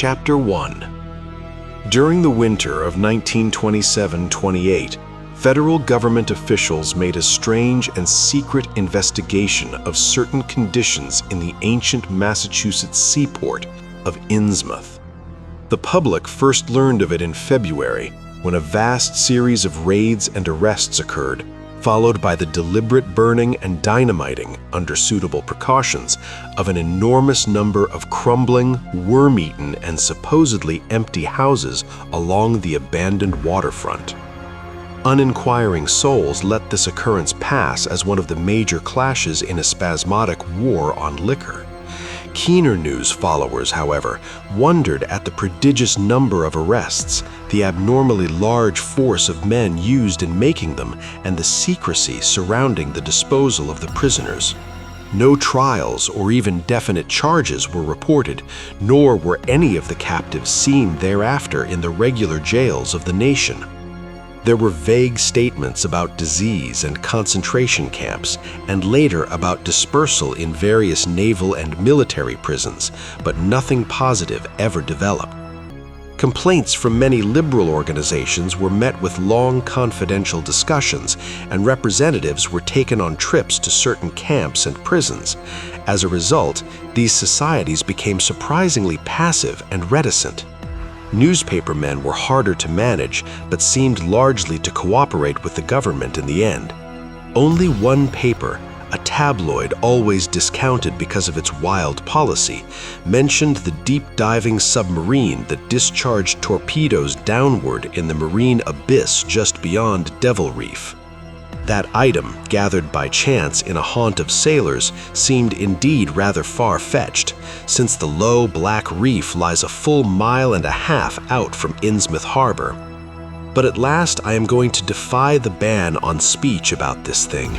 Chapter 1. During the winter of 1927-28, federal government officials made a strange and secret investigation of certain conditions in the ancient Massachusetts seaport of Innsmouth. The public first learned of it in February, when a vast series of raids and arrests occurred, followed by the deliberate burning and dynamiting, under suitable precautions, of an enormous number of crumbling, worm-eaten, and supposedly empty houses along the abandoned waterfront. Uninquiring souls let this occurrence pass as one of the major clashes in a spasmodic war on liquor. Keener news followers, however, wondered at the prodigious number of arrests, the abnormally large force of men used in making them, and the secrecy surrounding the disposal of the prisoners. No trials or even definite charges were reported, nor were any of the captives seen thereafter in the regular jails of the nation. There were vague statements about disease and concentration camps, and later about dispersal in various naval and military prisons, but nothing positive ever developed. Complaints from many liberal organizations were met with long confidential discussions, and representatives were taken on trips to certain camps and prisons. As a result, these societies became surprisingly passive and reticent. Newspaper men were harder to manage, but seemed largely to cooperate with the government in the end. Only one paper, a tabloid always discounted because of its wild policy, mentioned the deep-diving submarine that discharged torpedoes downward in the marine abyss just beyond Devil Reef. That item, gathered by chance in a haunt of sailors, seemed indeed rather far-fetched, since the low black reef lies a full mile and a half out from Innsmouth Harbor. But at last I am going to defy the ban on speech about this thing.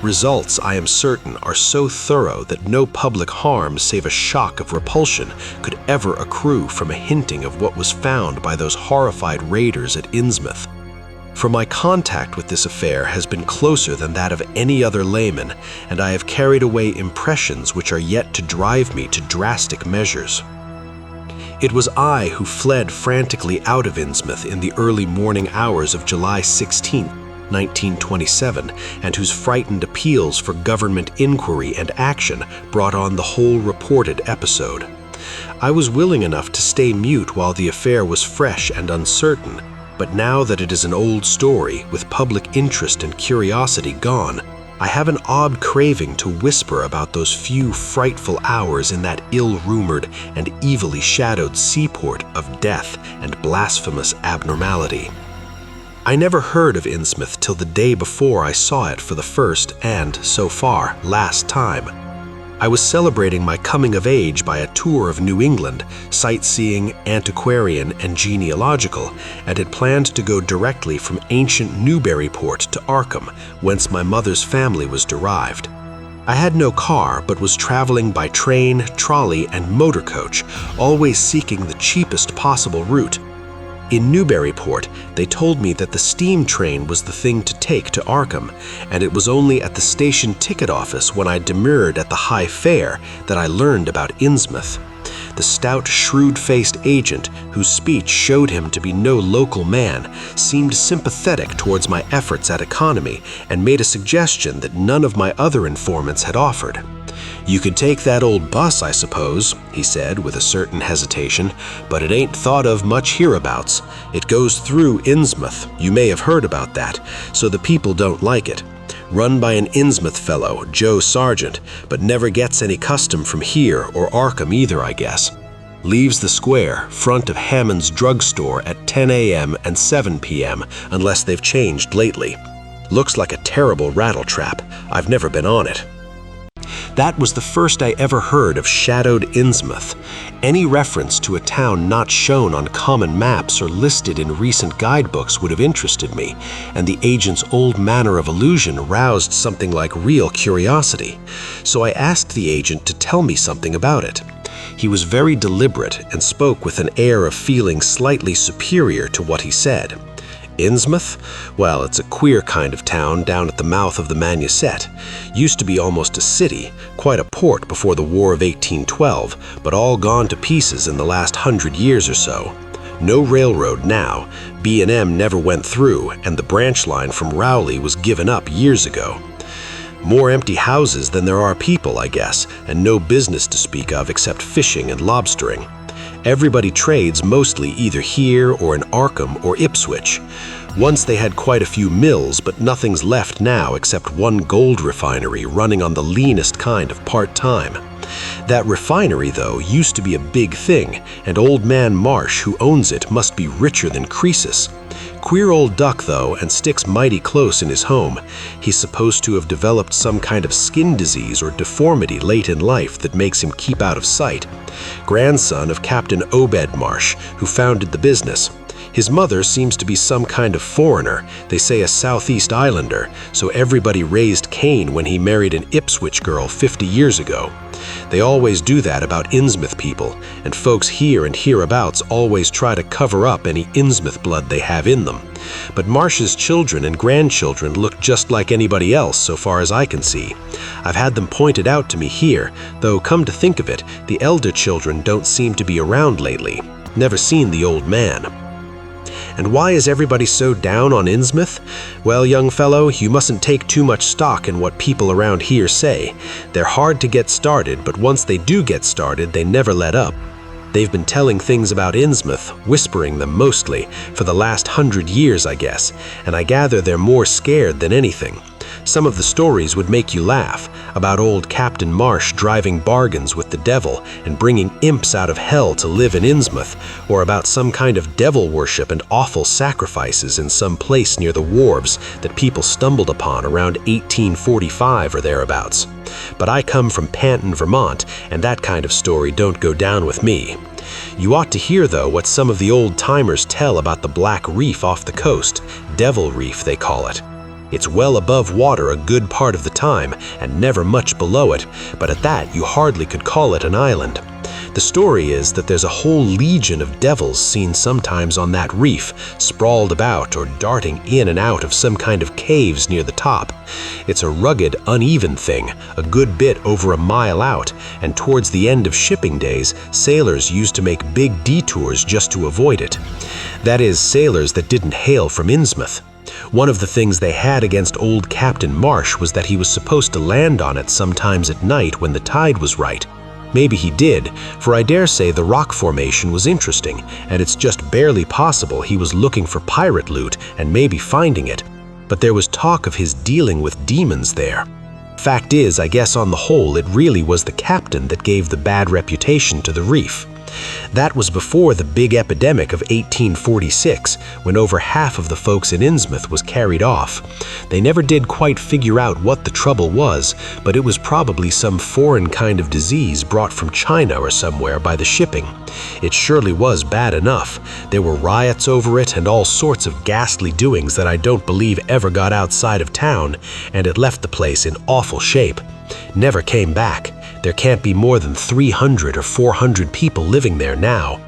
Results, I am certain, are so thorough that no public harm save a shock of repulsion could ever accrue from a hinting of what was found by those horrified raiders at Innsmouth. For my contact with this affair has been closer than that of any other layman, and I have carried away impressions which are yet to drive me to drastic measures. It was I who fled frantically out of Innsmouth in the early morning hours of July 16, 1927, and whose frightened appeals for government inquiry and action brought on the whole reported episode. I was willing enough to stay mute while the affair was fresh and uncertain, but now that it is an old story, with public interest and curiosity gone, I have an odd craving to whisper about those few frightful hours in that ill-rumored and evilly shadowed seaport of death and blasphemous abnormality. I never heard of Innsmouth till the day before I saw it for the first and, so far, last time. I was celebrating my coming of age by a tour of New England, sightseeing, antiquarian, and genealogical, and had planned to go directly from ancient Newburyport to Arkham, whence my mother's family was derived. I had no car, but was traveling by train, trolley, and motor coach, always seeking the cheapest possible route. In Newburyport, they told me that the steam train was the thing to take to Arkham, and it was only at the station ticket office when I demurred at the high fare that I learned about Innsmouth. The stout, shrewd-faced agent, whose speech showed him to be no local man, seemed sympathetic towards my efforts at economy and made a suggestion that none of my other informants had offered. "You could take that old bus, I suppose," he said with a certain hesitation, "but it ain't thought of much hereabouts. It goes through Innsmouth, you may have heard about that, so the people don't like it. Run by an Innsmouth fellow, Joe Sargent, but never gets any custom from here or Arkham either, I guess. Leaves the square, front of Hammond's drugstore at 10 a.m. and 7 p.m. unless they've changed lately. Looks like a terrible rattletrap. I've never been on it." That was the first I ever heard of shadowed Innsmouth. Any reference to a town not shown on common maps or listed in recent guidebooks would have interested me, and the agent's old manner of allusion roused something like real curiosity. So I asked the agent to tell me something about it. He was very deliberate and spoke with an air of feeling slightly superior to what he said. Innsmouth? Well, it's a queer kind of town down at the mouth of the Manusette. Used to be almost a city, quite a port before the War of 1812, but all gone to pieces in the last 100 years or so. No railroad now, B&M never went through, and the branch line from Rowley was given up years ago. More empty houses than there are people, I guess, and no business to speak of except fishing and lobstering. Everybody trades mostly either here or in Arkham or Ipswich. Once they had quite a few mills, but nothing's left now except one gold refinery running on the leanest kind of part-time. That refinery, though, used to be a big thing, and Old Man Marsh, who owns it, must be richer than Croesus. Queer old duck, though, and sticks mighty close in his home. He's supposed to have developed some kind of skin disease or deformity late in life that makes him keep out of sight. Grandson of Captain Obed Marsh, who founded the business. His mother seems to be some kind of foreigner, they say a Southeast Islander, so everybody raised Cain when he married an Ipswich girl 50 years ago. They always do that about Innsmouth people, and folks here and hereabouts always try to cover up any Innsmouth blood they have in them. But Marsh's children and grandchildren look just like anybody else so far as I can see. I've had them pointed out to me here, though come to think of it, the elder children don't seem to be around lately. Never seen the old man. And why is everybody so down on Innsmouth? Well, young fellow, you mustn't take too much stock in what people around here say. They're hard to get started, but once they do get started, they never let up. They've been telling things about Innsmouth, whispering them mostly, for the last 100 years, I guess, and I gather they're more scared than anything. Some of the stories would make you laugh, about old Captain Marsh driving bargains with the devil and bringing imps out of hell to live in Innsmouth, or about some kind of devil worship and awful sacrifices in some place near the wharves that people stumbled upon around 1845 or thereabouts. But I come from Panton, Vermont, and that kind of story don't go down with me. You ought to hear, though, what some of the old-timers tell about the Black Reef off the coast, Devil Reef they call it. It's well above water a good part of the time, and never much below it, but at that you hardly could call it an island. The story is that there's a whole legion of devils seen sometimes on that reef, sprawled about or darting in and out of some kind of caves near the top. It's a rugged, uneven thing, a good bit over a mile out, and towards the end of shipping days, sailors used to make big detours just to avoid it. That is, sailors that didn't hail from Innsmouth. One of the things they had against old Captain Marsh was that he was supposed to land on it sometimes at night when the tide was right. Maybe he did, for I dare say the rock formation was interesting, and it's just barely possible he was looking for pirate loot and maybe finding it. But there was talk of his dealing with demons there. Fact is, I guess on the whole, it really was the captain that gave the bad reputation to the reef. That was before the big epidemic of 1846, when over half of the folks in Innsmouth was carried off. They never did quite figure out what the trouble was, but it was probably some foreign kind of disease brought from China or somewhere by the shipping. It surely was bad enough. There were riots over it and all sorts of ghastly doings that I don't believe ever got outside of town, and it left the place in awful shape. Never came back. There can't be more than 300 or 400 people living there now.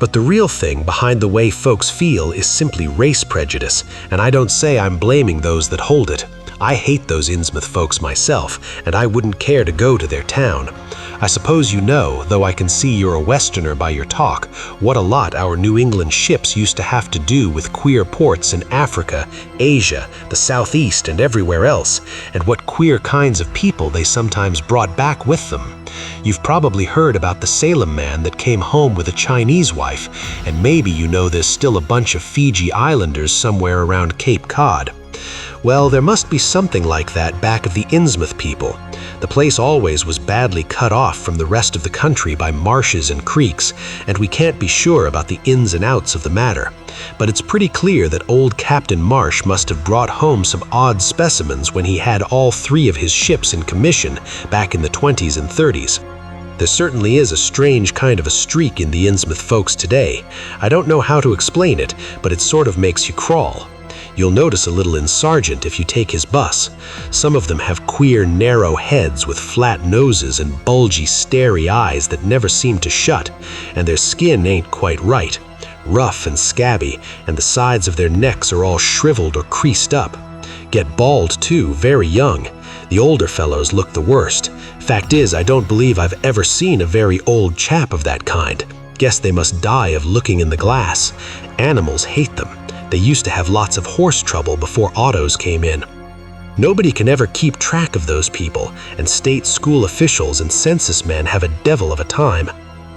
But the real thing behind the way folks feel is simply race prejudice, and I don't say I'm blaming those that hold it. I hate those Innsmouth folks myself, and I wouldn't care to go to their town. I suppose you know, though I can see you're a Westerner by your talk, what a lot our New England ships used to have to do with queer ports in Africa, Asia, the Southeast, and everywhere else, and what queer kinds of people they sometimes brought back with them. You've probably heard about the Salem man that came home with a Chinese wife, and maybe you know there's still a bunch of Fiji Islanders somewhere around Cape Cod. Well, there must be something like that back of the Innsmouth people. The place always was badly cut off from the rest of the country by marshes and creeks, and we can't be sure about the ins and outs of the matter. But it's pretty clear that old Captain Marsh must have brought home some odd specimens when he had all 3 of his ships in commission back in the 20s and 30s. There certainly is a strange kind of a streak in the Innsmouth folks today. I don't know how to explain it, but it sort of makes you crawl. You'll notice a little in Sargent if you take his bus. Some of them have queer, narrow heads with flat noses and bulgy, starey eyes that never seem to shut, and their skin ain't quite right. rough and scabby, and the sides of their necks are all shriveled or creased up. Get bald too, very young. The older fellows look the worst. Fact is, I don't believe I've ever seen a very old chap of that kind. Guess they must die of looking in the glass. Animals hate them. They used to have lots of horse trouble before autos came in. Nobody can ever keep track of those people, and state school officials and census men have a devil of a time.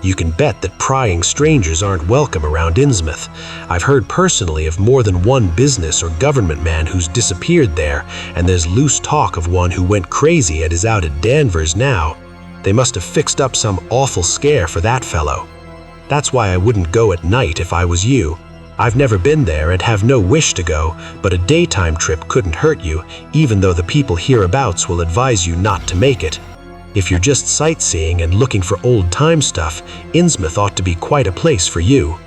You can bet that prying strangers aren't welcome around Innsmouth. I've heard personally of more than one business or government man who's disappeared there, and there's loose talk of one who went crazy and is out at Danvers now. They must have fixed up some awful scare for that fellow. That's why I wouldn't go at night if I was you. I've never been there and have no wish to go, but a daytime trip couldn't hurt you, even though the people hereabouts will advise you not to make it. If you're just sightseeing and looking for old-time stuff, Innsmouth ought to be quite a place for you.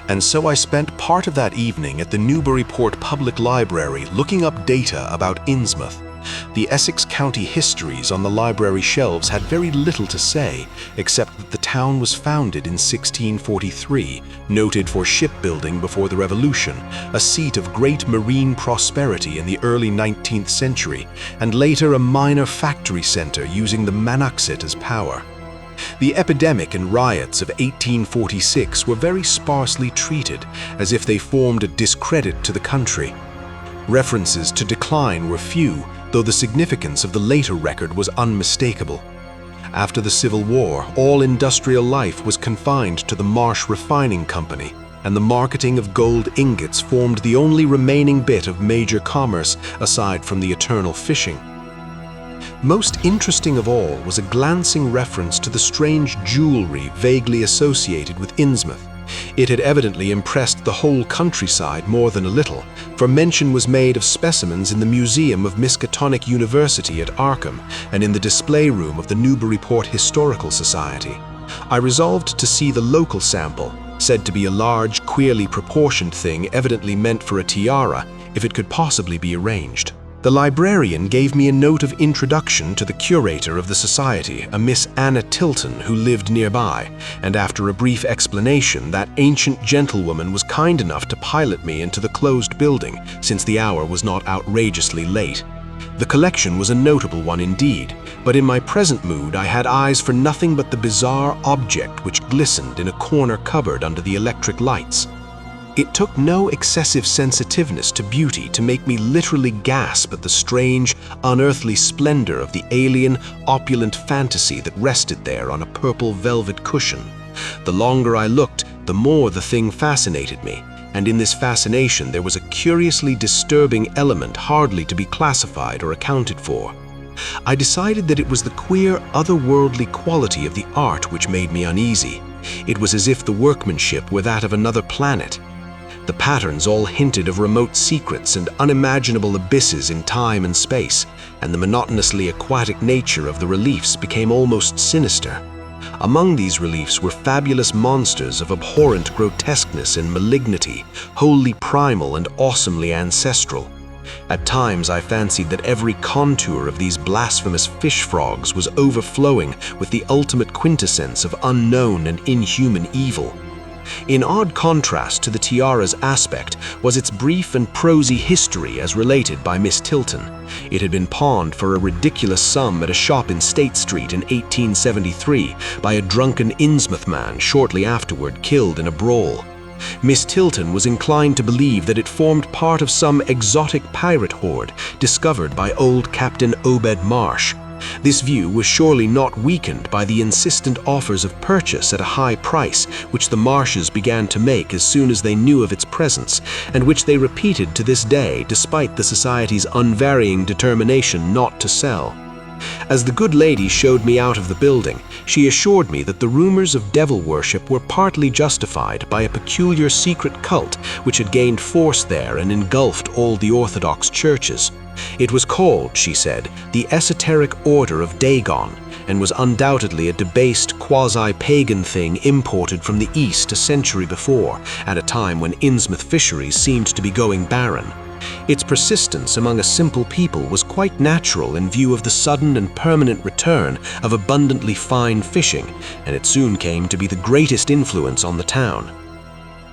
And so I spent part of that evening at the Newburyport Public Library looking up data about Innsmouth. The Essex County histories on the library shelves had very little to say, except that the town was founded in 1643, noted for shipbuilding before the Revolution, a seat of great marine prosperity in the early 19th century, and later a minor factory center using the Manaxet as power. The epidemic and riots of 1846 were very sparsely treated, as if they formed a discredit to the country. References to decline were few, though the significance of the later record was unmistakable. After the Civil War, all industrial life was confined to the Marsh Refining Company, and the marketing of gold ingots formed the only remaining bit of major commerce aside from the eternal fishing. Most interesting of all was a glancing reference to the strange jewelry vaguely associated with Innsmouth. It had evidently impressed the whole countryside more than a little, for mention was made of specimens in the Museum of Miskatonic University at Arkham and in the display room of the Newburyport Historical Society. I resolved to see the local sample, said to be a large, queerly proportioned thing evidently meant for a tiara, if it could possibly be arranged. The librarian gave me a note of introduction to the curator of the society, a Miss Anna Tilton, who lived nearby, and after a brief explanation, that ancient gentlewoman was kind enough to pilot me into the closed building, since the hour was not outrageously late. The collection was a notable one indeed, but in my present mood I had eyes for nothing but the bizarre object which glistened in a corner cupboard under the electric lights. It took no excessive sensitiveness to beauty to make me literally gasp at the strange, unearthly splendor of the alien, opulent fantasy that rested there on a purple velvet cushion. The longer I looked, the more the thing fascinated me, and in this fascination there was a curiously disturbing element hardly to be classified or accounted for. I decided that it was the queer, otherworldly quality of the art which made me uneasy. It was as if the workmanship were that of another planet. The patterns all hinted of remote secrets and unimaginable abysses in time and space, and the monotonously aquatic nature of the reliefs became almost sinister. Among these reliefs were fabulous monsters of abhorrent grotesqueness and malignity, wholly primal and awesomely ancestral. At times I fancied that every contour of these blasphemous fish frogs was overflowing with the ultimate quintessence of unknown and inhuman evil. In odd contrast to the tiara's aspect was its brief and prosy history as related by Miss Tilton. It had been pawned for a ridiculous sum at a shop in State Street in 1873 by a drunken Innsmouth man shortly afterward killed in a brawl. Miss Tilton was inclined to believe that it formed part of some exotic pirate horde discovered by old Captain Obed Marsh. This view was surely not weakened by the insistent offers of purchase at a high price which the Marshes began to make as soon as they knew of its presence, and which they repeated to this day despite the Society's unvarying determination not to sell. As the good lady showed me out of the building, she assured me that the rumors of devil worship were partly justified by a peculiar secret cult which had gained force there and engulfed all the Orthodox churches. It was called, she said, the Esoteric Order of Dagon, and was undoubtedly a debased quasi-pagan thing imported from the East a century before, at a time when Innsmouth fisheries seemed to be going barren. Its persistence among a simple people was quite natural in view of the sudden and permanent return of abundantly fine fishing, and it soon came to be the greatest influence on the town.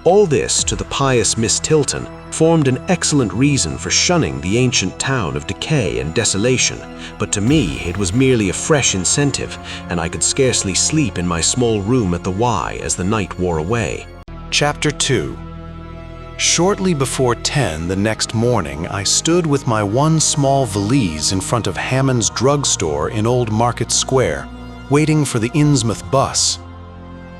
All this, to the pious Miss Tilton, formed an excellent reason for shunning the ancient town of decay and desolation, but to me it was merely a fresh incentive, and I could scarcely sleep in my small room at the Y as the night wore away. Chapter 2. Shortly before 10 the next morning, I stood with my one small valise in front of Hammond's drugstore in Old Market Square, waiting for the Innsmouth bus.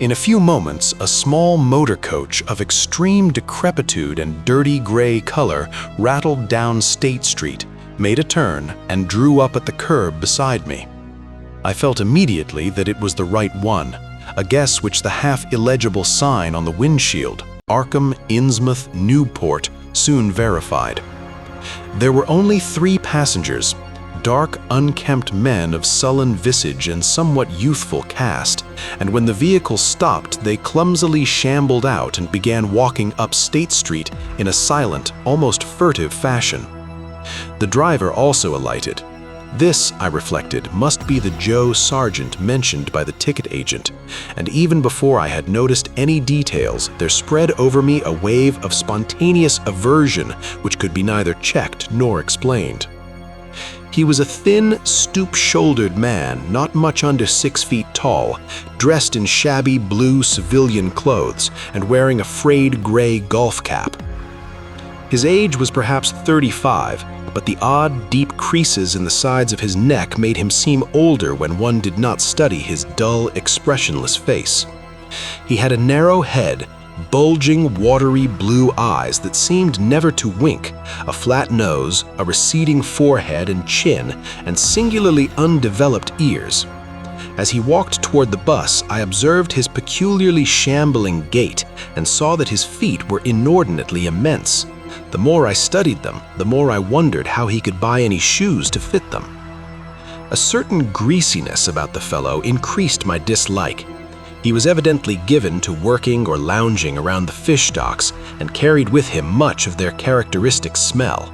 In a few moments, a small motor coach of extreme decrepitude and dirty gray color rattled down State Street, made a turn, and drew up at the curb beside me. I felt immediately that it was the right one, a guess which the half-illegible sign on the windshield, Arkham, Innsmouth, Newport, soon verified. There were only 3 passengers, dark, unkempt men of sullen visage and somewhat youthful cast, and when the vehicle stopped, they clumsily shambled out and began walking up State Street in a silent, almost furtive fashion. The driver also alighted. This, I reflected, must be the Joe Sargent mentioned by the ticket agent, and even before I had noticed any details, there spread over me a wave of spontaneous aversion which could be neither checked nor explained. He was a thin, stoop-shouldered man, not much under 6 feet tall, dressed in shabby blue civilian clothes and wearing a frayed gray golf cap. His age was perhaps 35, but the odd, deep creases in the sides of his neck made him seem older when one did not study his dull, expressionless face. He had a narrow head, bulging, watery blue eyes that seemed never to wink, a flat nose, a receding forehead and chin, and singularly undeveloped ears. As he walked toward the bus, I observed his peculiarly shambling gait and saw that his feet were inordinately immense. The more I studied them, the more I wondered how he could buy any shoes to fit them. A certain greasiness about the fellow increased my dislike. He was evidently given to working or lounging around the fish docks and carried with him much of their characteristic smell.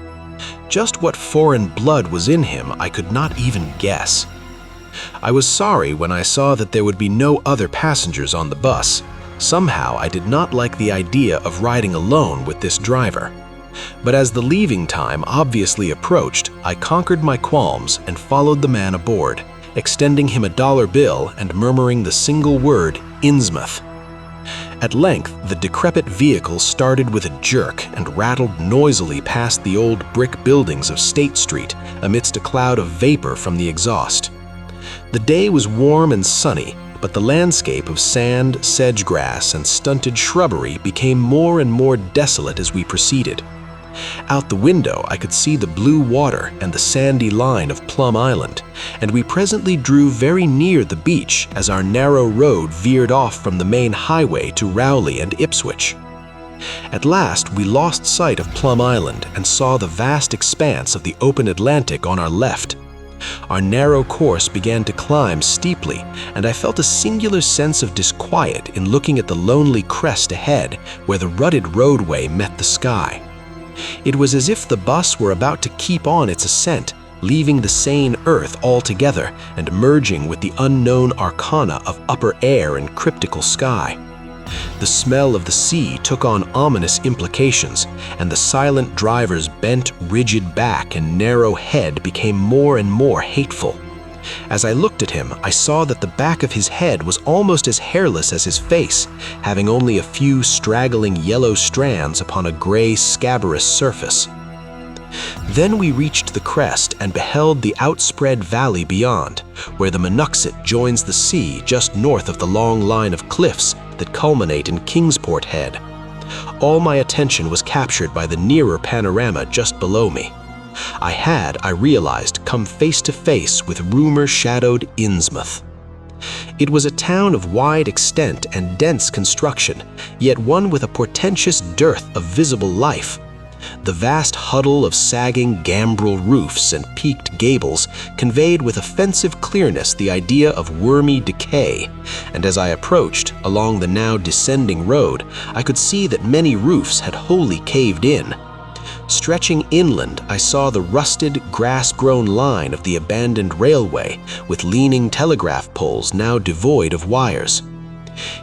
Just what foreign blood was in him I could not even guess. I was sorry when I saw that there would be no other passengers on the bus. Somehow I did not like the idea of riding alone with this driver. But as the leaving time obviously approached, I conquered my qualms and followed the man aboard, extending him a dollar bill and murmuring the single word, Innsmouth. At length, the decrepit vehicle started with a jerk and rattled noisily past the old brick buildings of State Street amidst a cloud of vapor from the exhaust. The day was warm and sunny, but the landscape of sand, sedge-grass, and stunted shrubbery became more and more desolate as we proceeded. Out the window, I could see the blue water and the sandy line of Plum Island, and we presently drew very near the beach as our narrow road veered off from the main highway to Rowley and Ipswich. At last, we lost sight of Plum Island and saw the vast expanse of the open Atlantic on our left. Our narrow course began to climb steeply, and I felt a singular sense of disquiet in looking at the lonely crest ahead where the rutted roadway met the sky. It was as if the bus were about to keep on its ascent, leaving the sane earth altogether and merging with the unknown arcana of upper air and cryptical sky. The smell of the sea took on ominous implications, and the silent driver's bent, rigid back and narrow head became more and more hateful. As I looked at him, I saw that the back of his head was almost as hairless as his face, having only a few straggling yellow strands upon a gray, scabrous surface. Then we reached the crest and beheld the outspread valley beyond, where the Monuxet joins the sea just north of the long line of cliffs that culminate in Kingsport Head. All my attention was captured by the nearer panorama just below me. I realized, come face to face with rumor-shadowed Innsmouth. It was a town of wide extent and dense construction, yet one with a portentous dearth of visible life. The vast huddle of sagging gambrel roofs and peaked gables conveyed with offensive clearness the idea of wormy decay, and as I approached, along the now descending road, I could see that many roofs had wholly caved in. Stretching inland, I saw the rusted, grass-grown line of the abandoned railway, with leaning telegraph poles now devoid of wires.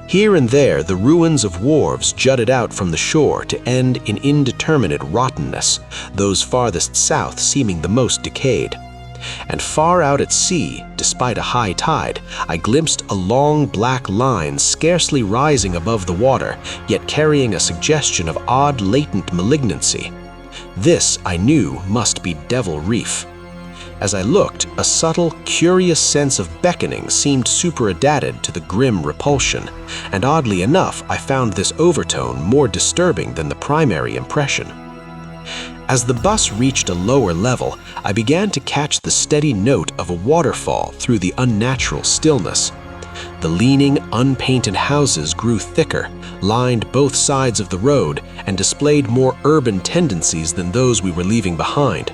Here and there, the ruins of wharves jutted out from the shore to end in indeterminate rottenness, those farthest south seeming the most decayed. And far out at sea, despite a high tide, I glimpsed a long black line scarcely rising above the water, yet carrying a suggestion of odd latent malignancy. This, I knew, must be Devil Reef. As I looked, a subtle, curious sense of beckoning seemed superadadded to the grim repulsion, and oddly enough, I found this overtone more disturbing than the primary impression. As the bus reached a lower level, I began to catch the steady note of a waterfall through the unnatural stillness. The leaning, unpainted houses grew thicker, lined both sides of the road, and displayed more urban tendencies than those we were leaving behind.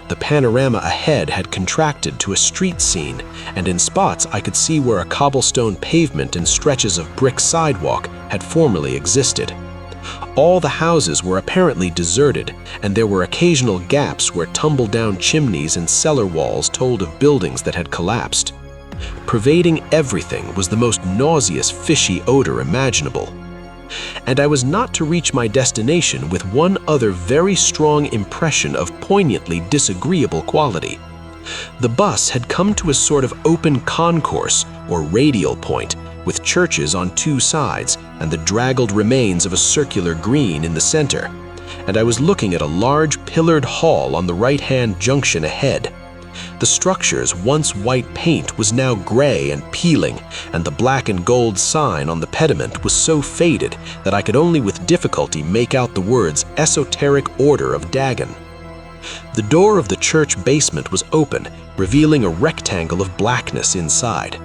The panorama ahead had contracted to a street scene, and in spots I could see where a cobblestone pavement and stretches of brick sidewalk had formerly existed. All the houses were apparently deserted, and there were occasional gaps where tumble-down chimneys and cellar walls told of buildings that had collapsed. Pervading everything was the most nauseous, fishy odor imaginable. And I was not to reach my destination with one other very strong impression of poignantly disagreeable quality. The bus had come to a sort of open concourse or radial point, with churches on two sides and the draggled remains of a circular green in the center, and I was looking at a large pillared hall on the right-hand junction ahead. The structure's once white paint was now gray and peeling, and the black and gold sign on the pediment was so faded that I could only with difficulty make out the words Esoteric Order of Dagon. The door of the church basement was open, revealing a rectangle of blackness inside.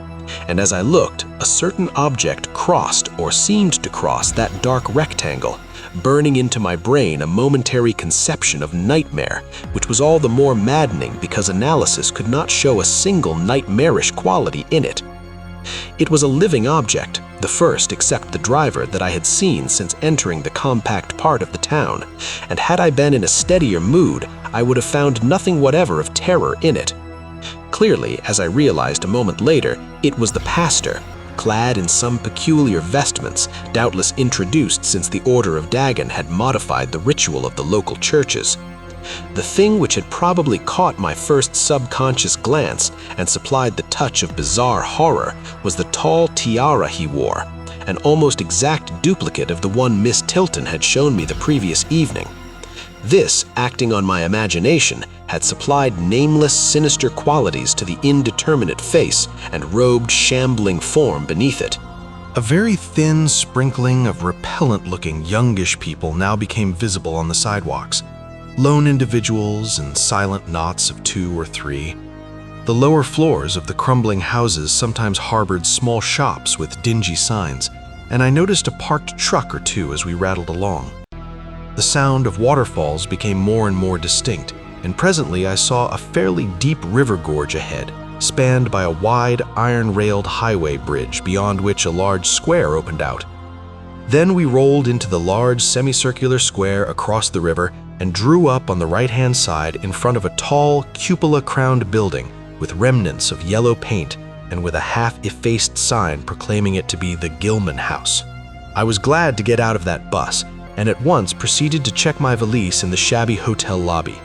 And as I looked, a certain object crossed or seemed to cross that dark rectangle, burning into my brain a momentary conception of nightmare, which was all the more maddening because analysis could not show a single nightmarish quality in it. It was a living object, the first except the driver that I had seen since entering the compact part of the town, and had I been in a steadier mood, I would have found nothing whatever of terror in it. Clearly, as I realized a moment later, it was the pastor, clad in some peculiar vestments, doubtless introduced since the Order of Dagon had modified the ritual of the local churches. The thing which had probably caught my first subconscious glance and supplied the touch of bizarre horror was the tall tiara he wore, an almost exact duplicate of the one Miss Tilton had shown me the previous evening. This, acting on my imagination, had supplied nameless, sinister qualities to the indeterminate face and robed, shambling form beneath it. A very thin sprinkling of repellent-looking youngish people now became visible on the sidewalks. Lone individuals and silent knots of 2 or 3. The lower floors of the crumbling houses sometimes harbored small shops with dingy signs, and I noticed a parked truck or two as we rattled along. The sound of waterfalls became more and more distinct, and presently I saw a fairly deep river gorge ahead, spanned by a wide, iron-railed highway bridge beyond which a large square opened out. Then we rolled into the large semicircular square across the river and drew up on the right-hand side in front of a tall, cupola-crowned building with remnants of yellow paint and with a half-effaced sign proclaiming it to be the Gilman House. I was glad to get out of that bus, and at once proceeded to check my valise in the shabby hotel lobby.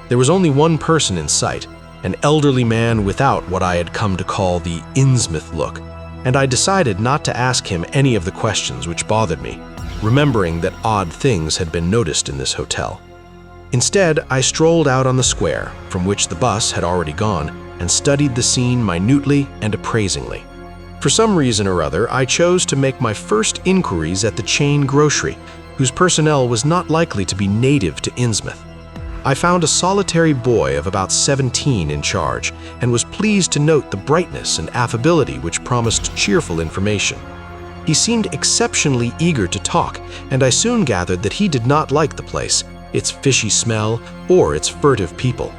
There was only one person in sight, an elderly man without what I had come to call the Innsmouth look, and I decided not to ask him any of the questions which bothered me, remembering that odd things had been noticed in this hotel. Instead, I strolled out on the square, from which the bus had already gone, and studied the scene minutely and appraisingly. For some reason or other, I chose to make my first inquiries at the chain grocery, whose personnel was not likely to be native to Innsmouth. I found a solitary boy of about 17 in charge, and was pleased to note the brightness and affability which promised cheerful information. He seemed exceptionally eager to talk, and I soon gathered that he did not like the place, its fishy smell, or its furtive people.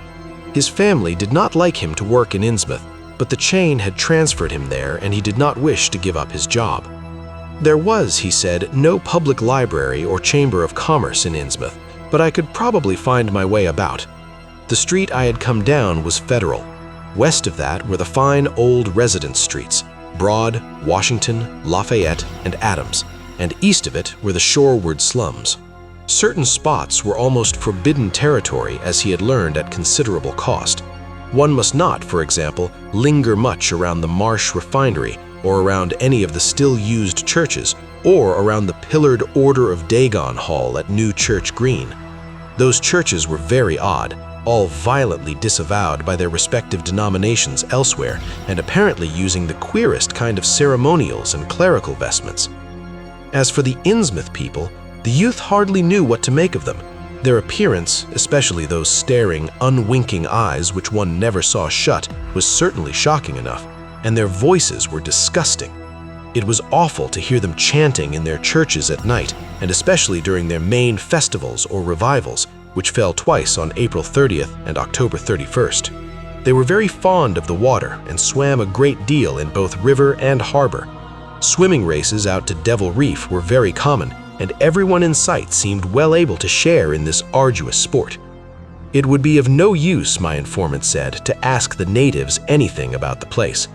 His family did not like him to work in Innsmouth, but the chain had transferred him there, and he did not wish to give up his job. There was, he said, no public library or chamber of commerce in Innsmouth, but I could probably find my way about. The street I had come down was Federal. West of that were the fine old residence streets, Broad, Washington, Lafayette, and Adams, and east of it were the shoreward slums. Certain spots were almost forbidden territory, as he had learned at considerable cost. One must not, for example, linger much around the Marsh refinery or around any of the still-used churches or around the pillared Order of Dagon Hall at New Church Green. Those churches were very odd, all violently disavowed by their respective denominations elsewhere and apparently using the queerest kind of ceremonials and clerical vestments. As for the Innsmouth people, the youth hardly knew what to make of them. Their appearance, especially those staring, unwinking eyes which one never saw shut, was certainly shocking enough, and their voices were disgusting. It was awful to hear them chanting in their churches at night, and especially during their main festivals or revivals, which fell twice on April 30th and October 31st. They were very fond of the water and swam a great deal in both river and harbor. Swimming races out to Devil Reef were very common, and everyone in sight seemed well able to share in this arduous sport. It would be of no use, my informant said, to ask the natives anything about the place.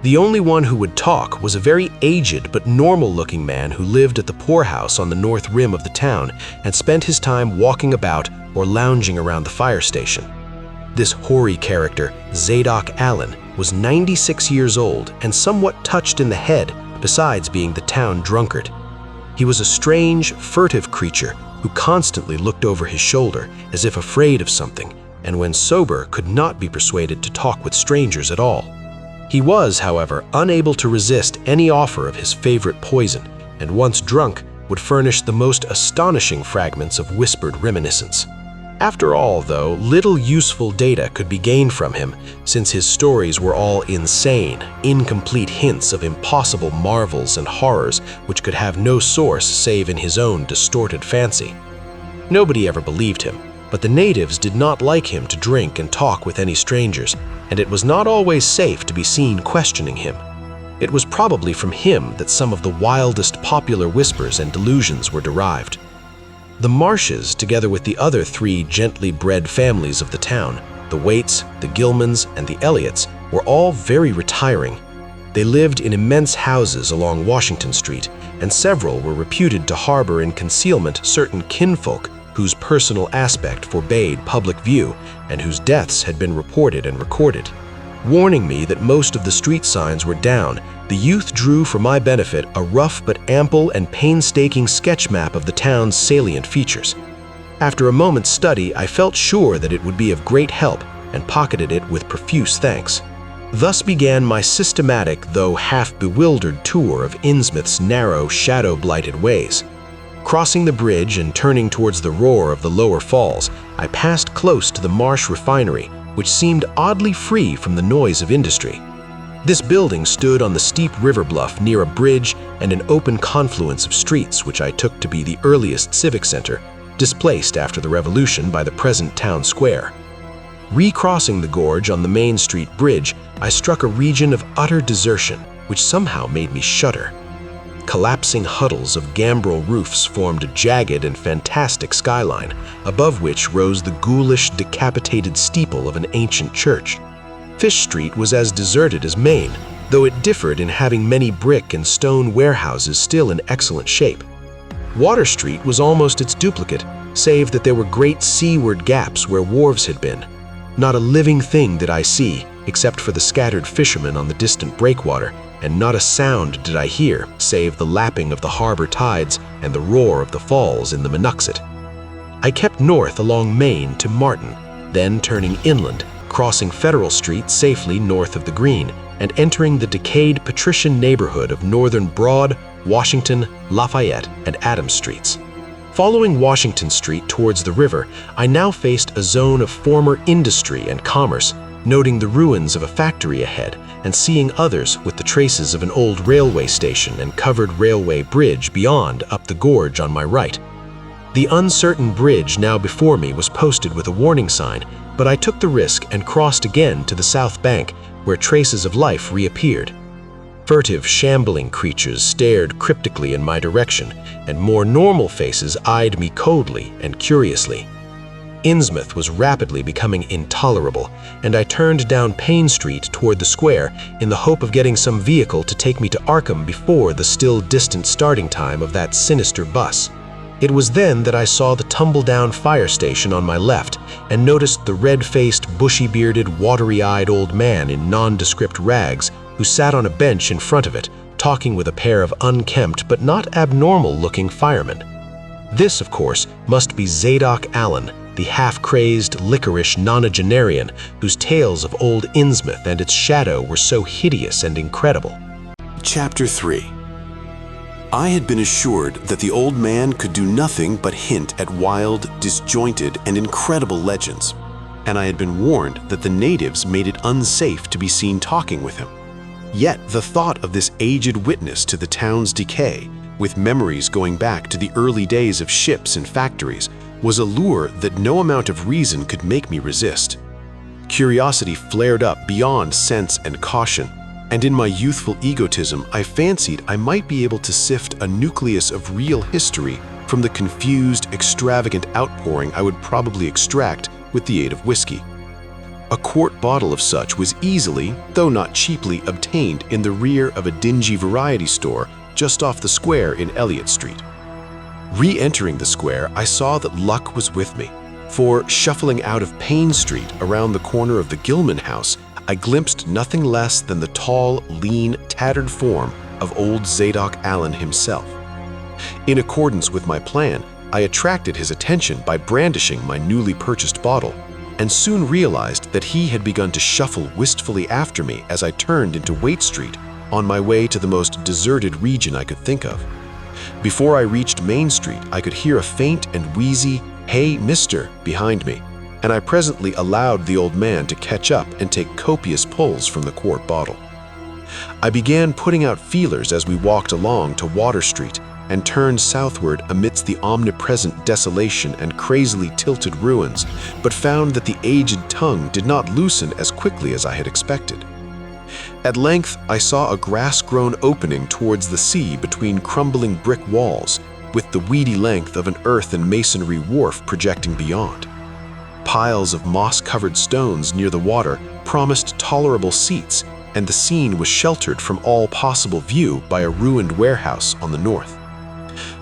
The only one who would talk was a very aged but normal-looking man who lived at the poorhouse on the north rim of the town and spent his time walking about or lounging around the fire station. This hoary character, Zadok Allen, was 96 years old and somewhat touched in the head, besides being the town drunkard. He was a strange, furtive creature who constantly looked over his shoulder as if afraid of something, and when sober could not be persuaded to talk with strangers at all. He was, however, unable to resist any offer of his favorite poison, and once drunk, would furnish the most astonishing fragments of whispered reminiscence. After all, though, little useful data could be gained from him, since his stories were all insane, incomplete hints of impossible marvels and horrors which could have no source save in his own distorted fancy. Nobody ever believed him, but the natives did not like him to drink and talk with any strangers, and it was not always safe to be seen questioning him. It was probably from him that some of the wildest popular whispers and delusions were derived. The Marshes, together with the other three gently bred families of the town, the Waits, the Gilmans, and the Elliots, were all very retiring. They lived in immense houses along Washington Street, and several were reputed to harbor in concealment certain kinfolk whose personal aspect forbade public view and whose deaths had been reported and recorded. Warning me that most of the street signs were down, the youth drew for my benefit a rough but ample and painstaking sketch map of the town's salient features. After a moment's study, I felt sure that it would be of great help and pocketed it with profuse thanks. Thus began my systematic, though half-bewildered tour of Innsmouth's narrow, shadow-blighted ways. Crossing the bridge and turning towards the roar of the lower falls, I passed close to the Marsh refinery, which seemed oddly free from the noise of industry. This building stood on the steep river bluff near a bridge and an open confluence of streets which I took to be the earliest civic center, displaced after the Revolution by the present town square. Recrossing the gorge on the Main Street Bridge, I struck a region of utter desertion, which somehow made me shudder. Collapsing huddles of gambrel roofs formed a jagged and fantastic skyline, above which rose the ghoulish, decapitated steeple of an ancient church. Fish Street was as deserted as Main, though it differed in having many brick and stone warehouses still in excellent shape. Water Street was almost its duplicate, save that there were great seaward gaps where wharves had been. Not a living thing did I see, except for the scattered fishermen on the distant breakwater, and not a sound did I hear, save the lapping of the harbor tides and the roar of the falls in the Monuxet. I kept north along Main to Martin, then turning inland, crossing Federal Street safely north of the Green, and entering the decayed patrician neighborhood of northern Broad, Washington, Lafayette, and Adams Streets. Following Washington Street towards the river, I now faced a zone of former industry and commerce, noting the ruins of a factory ahead and seeing others with the traces of an old railway station and covered railway bridge beyond up the gorge on my right. The uncertain bridge now before me was posted with a warning sign, but I took the risk and crossed again to the south bank, where traces of life reappeared. Furtive, shambling creatures stared cryptically in my direction, and more normal faces eyed me coldly and curiously. Innsmouth was rapidly becoming intolerable, and I turned down Payne Street toward the square in the hope of getting some vehicle to take me to Arkham before the still distant starting time of that sinister bus. It was then that I saw the tumble-down fire station on my left and noticed the red-faced, bushy-bearded, watery-eyed old man in nondescript rags who sat on a bench in front of it, talking with a pair of unkempt but not abnormal-looking firemen. This, of course, must be Zadok Allen, the half-crazed, liquorish nonagenarian whose tales of old Innsmouth and its shadow were so hideous and incredible. Chapter 3. I had been assured that the old man could do nothing but hint at wild, disjointed, and incredible legends, and I had been warned that the natives made it unsafe to be seen talking with him. Yet the thought of this aged witness to the town's decay, with memories going back to the early days of ships and factories, was a lure that no amount of reason could make me resist. Curiosity flared up beyond sense and caution, and in my youthful egotism, I fancied I might be able to sift a nucleus of real history from the confused, extravagant outpouring I would probably extract with the aid of whiskey. A quart bottle of such was easily, though not cheaply, obtained in the rear of a dingy variety store just off the square in Elliott Street. Re-entering the square, I saw that luck was with me, for shuffling out of Payne Street around the corner of the Gilman house, I glimpsed nothing less than the tall, lean, tattered form of old Zadok Allen himself. In accordance with my plan, I attracted his attention by brandishing my newly purchased bottle, and soon realized that he had begun to shuffle wistfully after me as I turned into Waite Street on my way to the most deserted region I could think of. Before I reached Main Street, I could hear a faint and wheezy, "Hey, mister," behind me, and I presently allowed the old man to catch up and take copious pulls from the quart bottle. I began putting out feelers as we walked along to Water Street and turned southward amidst the omnipresent desolation and crazily tilted ruins, but found that the aged tongue did not loosen as quickly as I had expected. At length, I saw a grass-grown opening towards the sea between crumbling brick walls, with the weedy length of an earth and masonry wharf projecting beyond. Piles of moss-covered stones near the water promised tolerable seats, and the scene was sheltered from all possible view by a ruined warehouse on the north.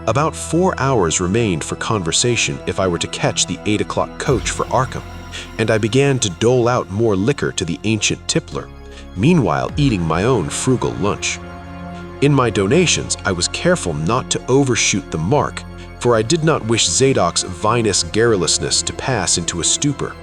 About 4 hours remained for conversation if I were to catch the 8 o'clock coach for Arkham, and I began to dole out more liquor to the ancient tippler, meanwhile eating my own frugal lunch. In my donations, I was careful not to overshoot the mark, for I did not wish Zadok's vinous garrulousness to pass into a stupor.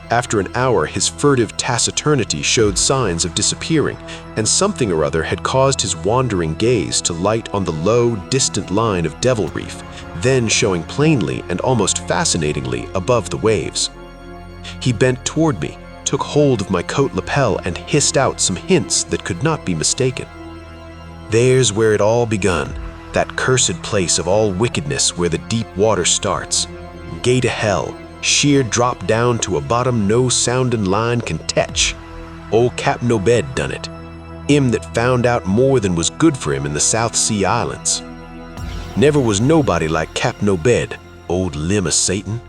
After an hour, his furtive taciturnity showed signs of disappearing, and something or other had caused his wandering gaze to light on the low, distant line of Devil Reef, then showing plainly and almost fascinatingly above the waves. He bent toward me, took hold of my coat lapel, and hissed out some hints that could not be mistaken. "There's where it all begun, that cursed place of all wickedness where the deep water starts. Gate of hell, sheer drop down to a bottom no soundin' line can tetch. Old Cap'n Obed done it. Him that found out more than was good for him in the South Sea Islands. Never was nobody like Cap'n Obed, old limb of Satan.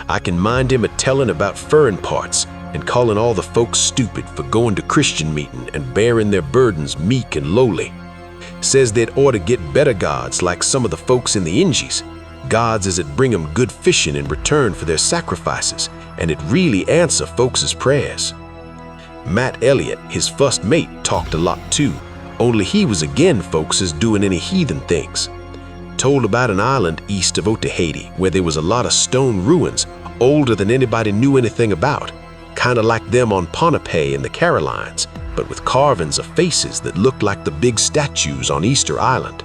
I can mind him a-tellin' about furrin parts and callin' all the folks stupid for goin' to Christian meetin' and bearin' their burdens meek and lowly. Says they'd oughta get better gods like some of the folks in the Injies, gods as 'd bring 'em good fishin' in return for their sacrifices, and it really answer folks' prayers. Matt Elliott, his first mate, talked a lot too, only he was again folks as doin' any heathen things. Told about an island east of Otaheite where there was a lot of stone ruins, older than anybody knew anything about, kinda like them on Ponape in the Carolines, but with carvings of faces that looked like the big statues on Easter Island.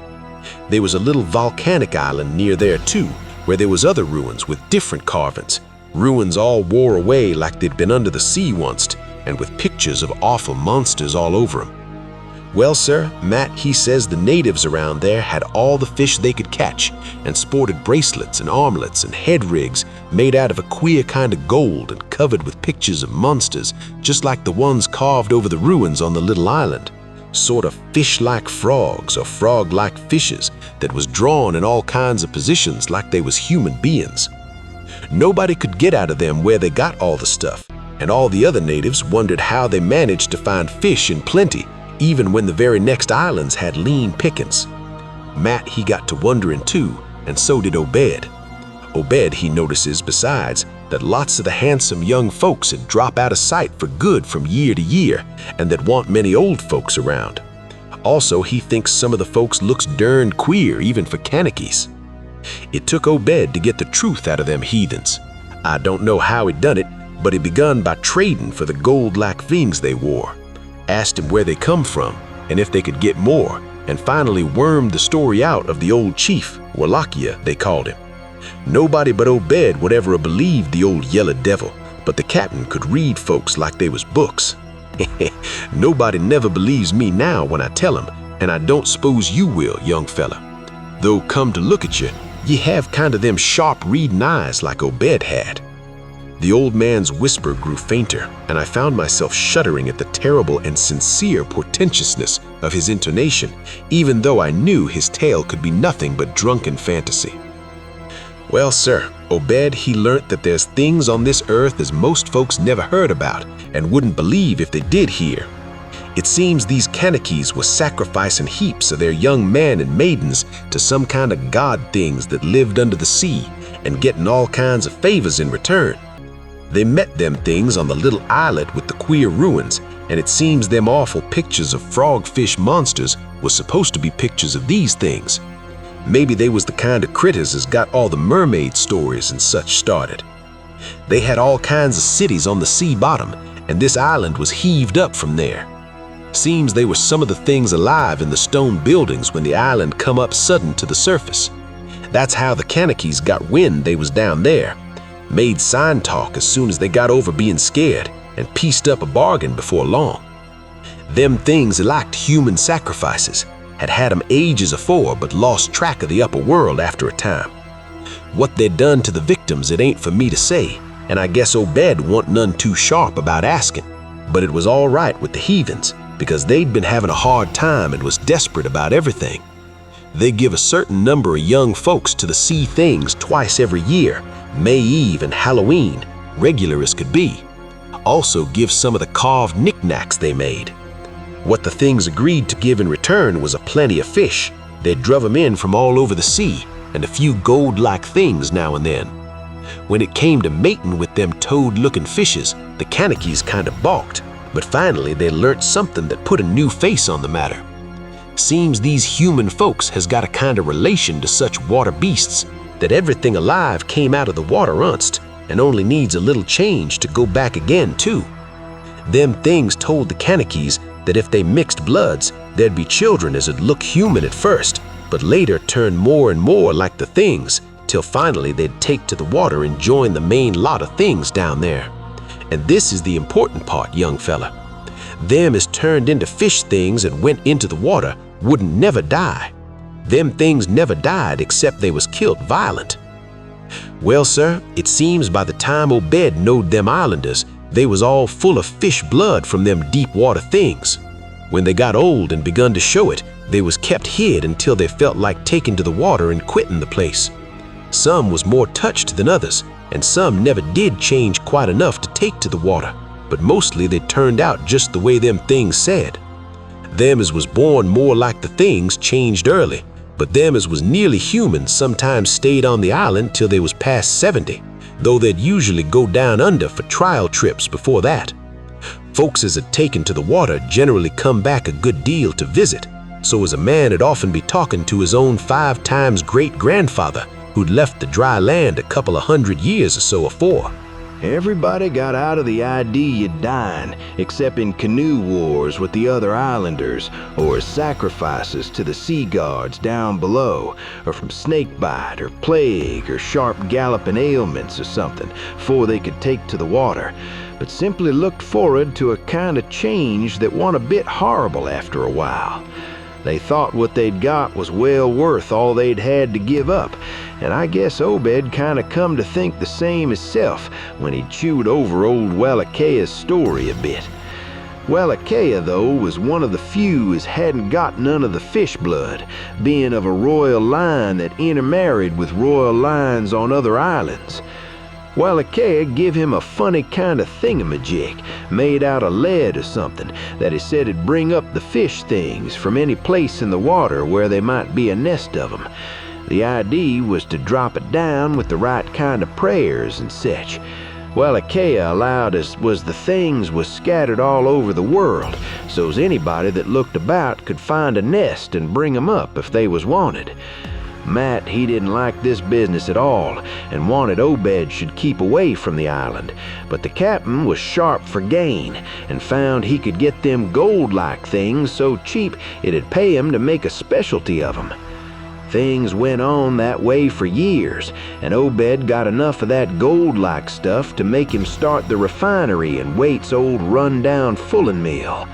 There was a little volcanic island near there too, where there was other ruins with different carvings, ruins all wore away like they'd been under the sea once, and with pictures of awful monsters all over 'em. Well, sir, Matt, he says the natives around there had all the fish they could catch and sported bracelets and armlets and head rigs made out of a queer kind of gold and covered with pictures of monsters just like the ones carved over the ruins on the little island. Sort of fish-like frogs or frog-like fishes that was drawn in all kinds of positions like they was human beings. Nobody could get out of them where they got all the stuff, and all the other natives wondered how they managed to find fish in plenty, even when the very next islands had lean pickings. Matt, he got to wondering too, and so did Obed. Obed, he notices besides that lots of the handsome young folks had dropped out of sight for good from year to year, and that want many old folks around. Also, he thinks some of the folks looks darn queer even for Kanakies. It took Obed to get the truth out of them heathens. I don't know how he done it, but he begun by trading for the gold-like things they wore, asked him where they come from and if they could get more, and finally wormed the story out of the old chief, Wallachia they called him. Nobody but Obed would ever have believed the old yellow devil, but the captain could read folks like they was books. Nobody never believes me now when I tell him, and I don't suppose you will, young fella. Though come to look at you, ye have kind of them sharp reading eyes like Obed had. The old man's whisper grew fainter, and I found myself shuddering at the terrible and sincere portentousness of his intonation, even though I knew his tale could be nothing but drunken fantasy. Well, sir, Obed, he learnt that there's things on this earth as most folks never heard about and wouldn't believe if they did hear. It seems these Kanakies was sacrificing heaps of their young men and maidens to some kind of god things that lived under the sea and getting all kinds of favors in return. They met them things on the little islet with the queer ruins, and it seems them awful pictures of frogfish monsters was supposed to be pictures of these things. Maybe they was the kind of critters as got all the mermaid stories and such started. They had all kinds of cities on the sea bottom, and this island was heaved up from there. Seems they were some of the things alive in the stone buildings when the island come up sudden to the surface. That's how the Kanakies got wind they was down there, made sign talk as soon as they got over being scared, and pieced up a bargain before long. Them things liked human sacrifices, had 'em ages afore but lost track of the upper world after a time. What they'd done to the victims it ain't for me to say, and I guess Obed wa'n't none too sharp about asking, but it was all right with the heathens, because they'd been having a hard time and was desperate about everything. They give a certain number of young folks to the sea things twice every year, May Eve and Halloween, regular as could be. Also give some of the carved knickknacks they made. What the things agreed to give in return was a plenty of fish. They druv 'em in from all over the sea, and a few gold-like things now and then. When it came to mating with them toad-looking fishes, the Kanakies kind of balked, but finally they learnt something that put a new face on the matter. Seems these human folks has got a kind of relation to such water beasts, that everything alive came out of the water onst, and only needs a little change to go back again too. Them things told the Kanakies that if they mixed bloods, there'd be children as'd look human at first, but later turn more and more like the things, till finally they'd take to the water and join the main lot of things down there. And this is the important part, young fella. Them as turned into fish things and went into the water wouldn't never die. Them things never died except they was killed violent. Well, sir, it seems by the time Obed knowed them islanders, they was all full of fish blood from them deep water things. When they got old and begun to show it, they was kept hid until they felt like taking to the water and quitting the place. Some was more touched than others, and some never did change quite enough to take to the water, but mostly they turned out just the way them things said. Them as was born more like the things changed early, but them as was nearly human sometimes stayed on the island till they was past 70, though they'd usually go down under for trial trips before that. Folks as had taken to the water generally come back a good deal to visit, so as a man would often be talking to his own 5 times great-grandfather who'd left the dry land a couple of 100 years or so afore. Everybody got out of the idea of dying, except in canoe wars with the other islanders, or as sacrifices to the sea guards down below, or from snakebite, or plague, or sharp galloping ailments or something, before they could take to the water, but simply looked forward to a kind of change that wa'n't a bit horrible after a while. They thought what they'd got was well worth all they'd had to give up, and I guess Obed kinda come to think the same hisself when he chewed over old Wallachaia's story a bit. Wallachia, though, was one of the few as hadn't got none of the fish blood, being of a royal line that intermarried with royal lines on other islands. Wallachia give him a funny kind of thingamajig made out of lead or something that he said would bring up the fish things from any place in the water where there might be a nest of them. The idea was to drop it down with the right kind of prayers and such. Wallachia allowed us was the things was scattered all over the world, so's anybody that looked about could find a nest and bring 'em up if they was wanted. Matt, he didn't like this business at all and wanted Obed should keep away from the island, but the captain was sharp for gain and found he could get them gold-like things so cheap it'd pay him to make a specialty of 'em. Things went on that way for years, and Obed got enough of that gold-like stuff to make him start the refinery in Waite's old run-down fulling mill.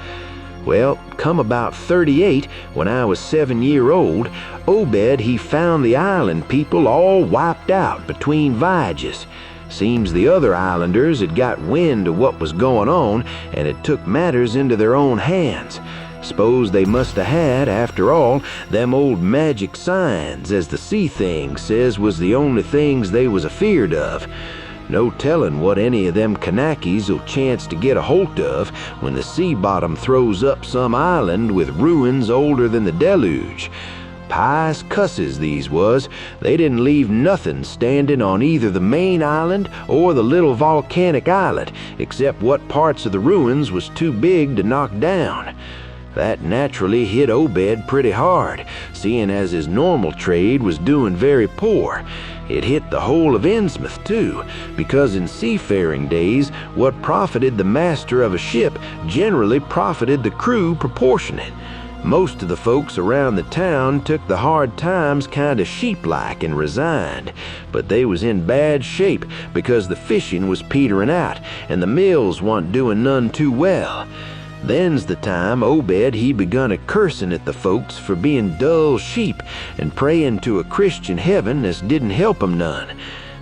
Well, come about 38, when I was 7-year-old, Obed he found the island people all wiped out between voyages. Seems the other islanders had got wind of what was going on and had took matters into their own hands. Suppose they must have had, after all, them old magic signs, as the sea thing says was the only things they was afeared of. No telling what any of them Kanaki's will chance to get a holt of when the sea bottom throws up some island with ruins older than the deluge. Pious cusses these was. They didn't leave nothing standing on either the main island or the little volcanic islet, except what parts of the ruins was too big to knock down. That naturally hit Obed pretty hard, seeing as his normal trade was doing very poor. It hit the whole of Innsmouth, too, because in seafaring days, what profited the master of a ship generally profited the crew proportionate. Most of the folks around the town took the hard times kind of sheep-like and resigned, but they was in bad shape because the fishing was petering out and the mills wa'n't doing none too well. Then's the time Obed he begun a cursin' at the folks for being dull sheep and prayin' to a Christian heaven as didn't help 'em none.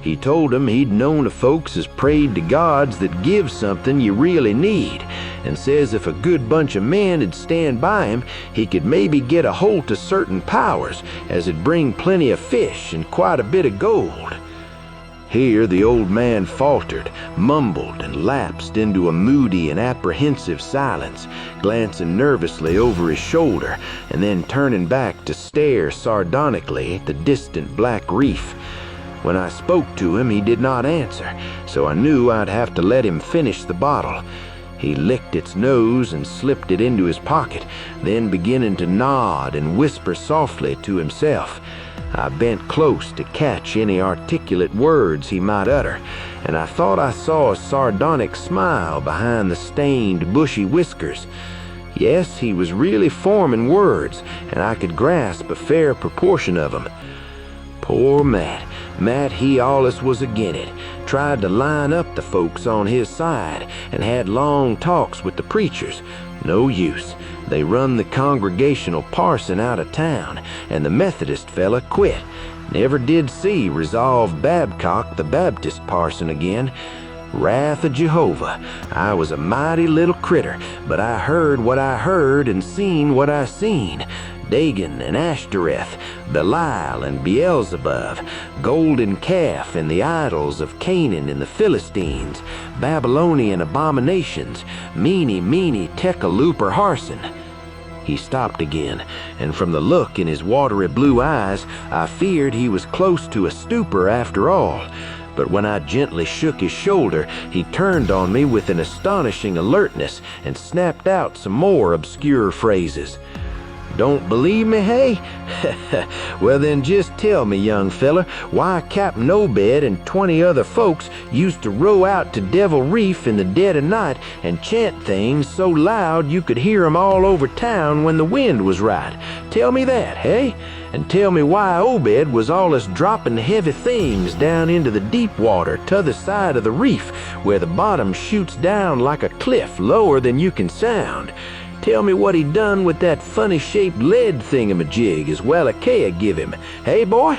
He told 'em he'd known of folks as prayed to gods that give something you really need, and says if a good bunch of men would stand by him, he could maybe get a holt of certain powers as 'd bring plenty of fish and quite a bit of gold. Here the old man faltered, mumbled, and lapsed into a moody and apprehensive silence, glancing nervously over his shoulder, and then turning back to stare sardonically at the distant black reef. When I spoke to him, he did not answer, so I knew I'd have to let him finish the bottle. He licked its nose and slipped it into his pocket, then beginning to nod and whisper softly to himself. I bent close to catch any articulate words he might utter, and I thought I saw a sardonic smile behind the stained, bushy whiskers. Yes, he was really forming words, and I could grasp a fair proportion of them. Poor Matt. Matt, he allus was agin it, tried to line up the folks on his side, and had long talks with the preachers. No use. They run the Congregational parson out of town, and the Methodist fella quit. Never did see Resolve Babcock, the Baptist parson, again. Wrath of Jehovah. I was a mighty little critter, but I heard what I heard and seen what I seen. Dagon and Ashtoreth, Belial and Beelzebub, golden calf and the idols of Canaan and the Philistines, Babylonian abominations, meany Teckalooper Harson. He stopped again, and from the look in his watery blue eyes, I feared he was close to a stupor after all. But when I gently shook his shoulder, he turned on me with an astonishing alertness and snapped out some more obscure phrases. Don't believe me, hey? Well then just tell me, young fella, why Captain Obed and 20 other folks used to row out to Devil Reef in the dead of night and chant things so loud you could hear 'em all over town when the wind was right. Tell me that, hey? And tell me why Obed was allus dropping heavy things down into the deep water t'other side of the reef where the bottom shoots down like a cliff lower than you can sound. Tell me what he done with that funny-shaped lead thingamajig as Wallachia give him. Hey, boy?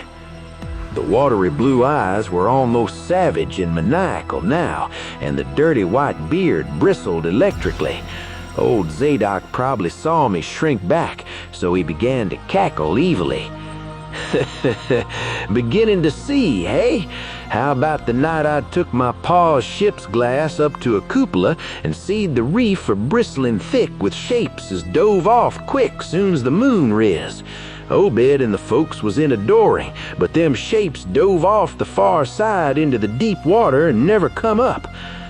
The watery blue eyes were almost savage and maniacal now, and the dirty white beard bristled electrically. Old Zadok probably saw me shrink back, so he began to cackle evilly. Beginning to see, hey? How about the night I took my pa's ship's glass up to a cupola and seed the reef a bristling thick with shapes as dove off quick soon's the moon riz. Obed and the folks was in a dory, but them shapes dove off the far side into the deep water and never come up.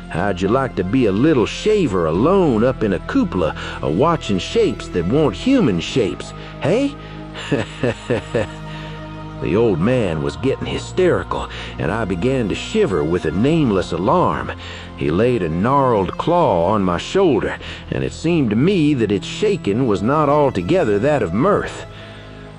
How'd you like to be a little shaver alone up in a cupola a-watching shapes that weren't human shapes, hey? The old man was getting hysterical, and I began to shiver with a nameless alarm. He laid a gnarled claw on my shoulder, and it seemed to me that its shaking was not altogether that of mirth.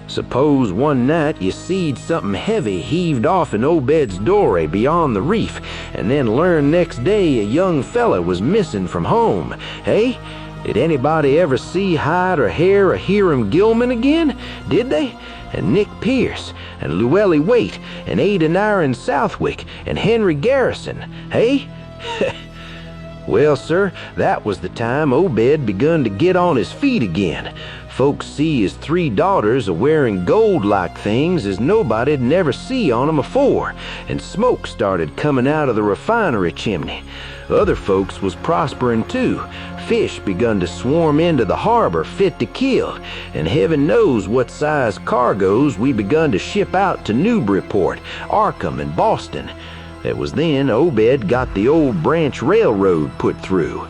Suppose one night you seed something heavy heaved off in Obed's dory beyond the reef, and then learn next day a young fella was missing from home, hey? Did anybody ever see hide or hair or Hiram Gilman again? Did they? And Nick Pierce, and Llewellyn Waite, and Ada Nyron Southwick, and Henry Garrison, hey? Well, sir, that was the time Obed begun to get on his feet again. Folks see his 3 daughters a-wearing gold-like things as nobody'd never see on 'em afore, and smoke started coming out of the refinery chimney. Other folks was prospering too. Fish begun to swarm into the harbor fit to kill, and heaven knows what size cargoes we begun to ship out to Newburyport, Arkham, and Boston. It was then Obed got the old branch railroad put through.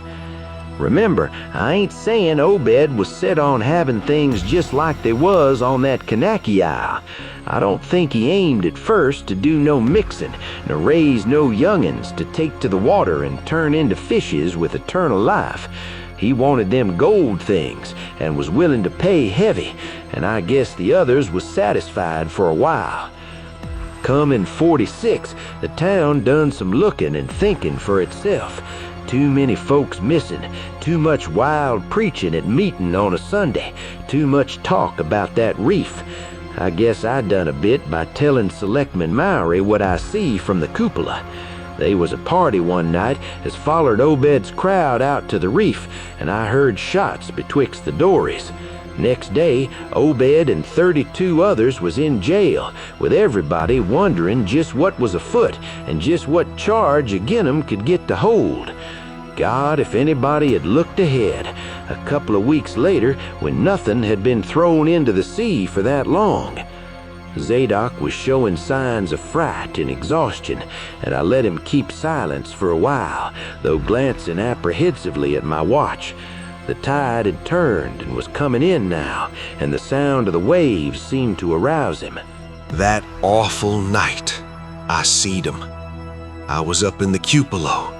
Remember, I ain't saying Obed was set on having things just like they was on that Kanaki Isle. I don't think he aimed at first to do no mixing, nor raise no young'uns to take to the water and turn into fishes with eternal life. He wanted them gold things, and was willing to pay heavy, and I guess the others was satisfied for a while. Come in '46, the town done some looking and thinking for itself. Too many folks missing, too much wild preaching at meeting on a Sunday, too much talk about that reef. I guess I done a bit by telling Selectman Mowry what I see from the cupola. They was a party one night as follered Obed's crowd out to the reef, and I heard shots betwixt the dories. Next day, Obed and 32 others was in jail, with everybody wondering just what was afoot and just what charge agin 'em could get to hold. God, if anybody had looked ahead, a couple of weeks later, when nothing had been thrown into the sea for that long. Zadok was showing signs of fright and exhaustion, and I let him keep silence for a while, though glancing apprehensively at my watch. The tide had turned and was coming in now, and the sound of the waves seemed to arouse him. That awful night, I seed 'em. I was up in the cupola.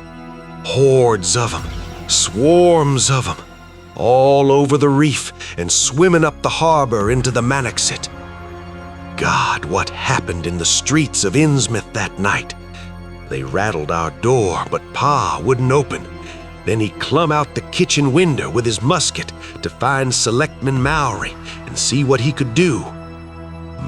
Hordes of 'em, swarms of 'em, all over the reef and swimming up the harbor into the Manaxet. God, what happened in the streets of Innsmouth that night? They rattled our door, but Pa wouldn't open. Then he clumb out the kitchen window with his musket to find Selectman Mowry and see what he could do.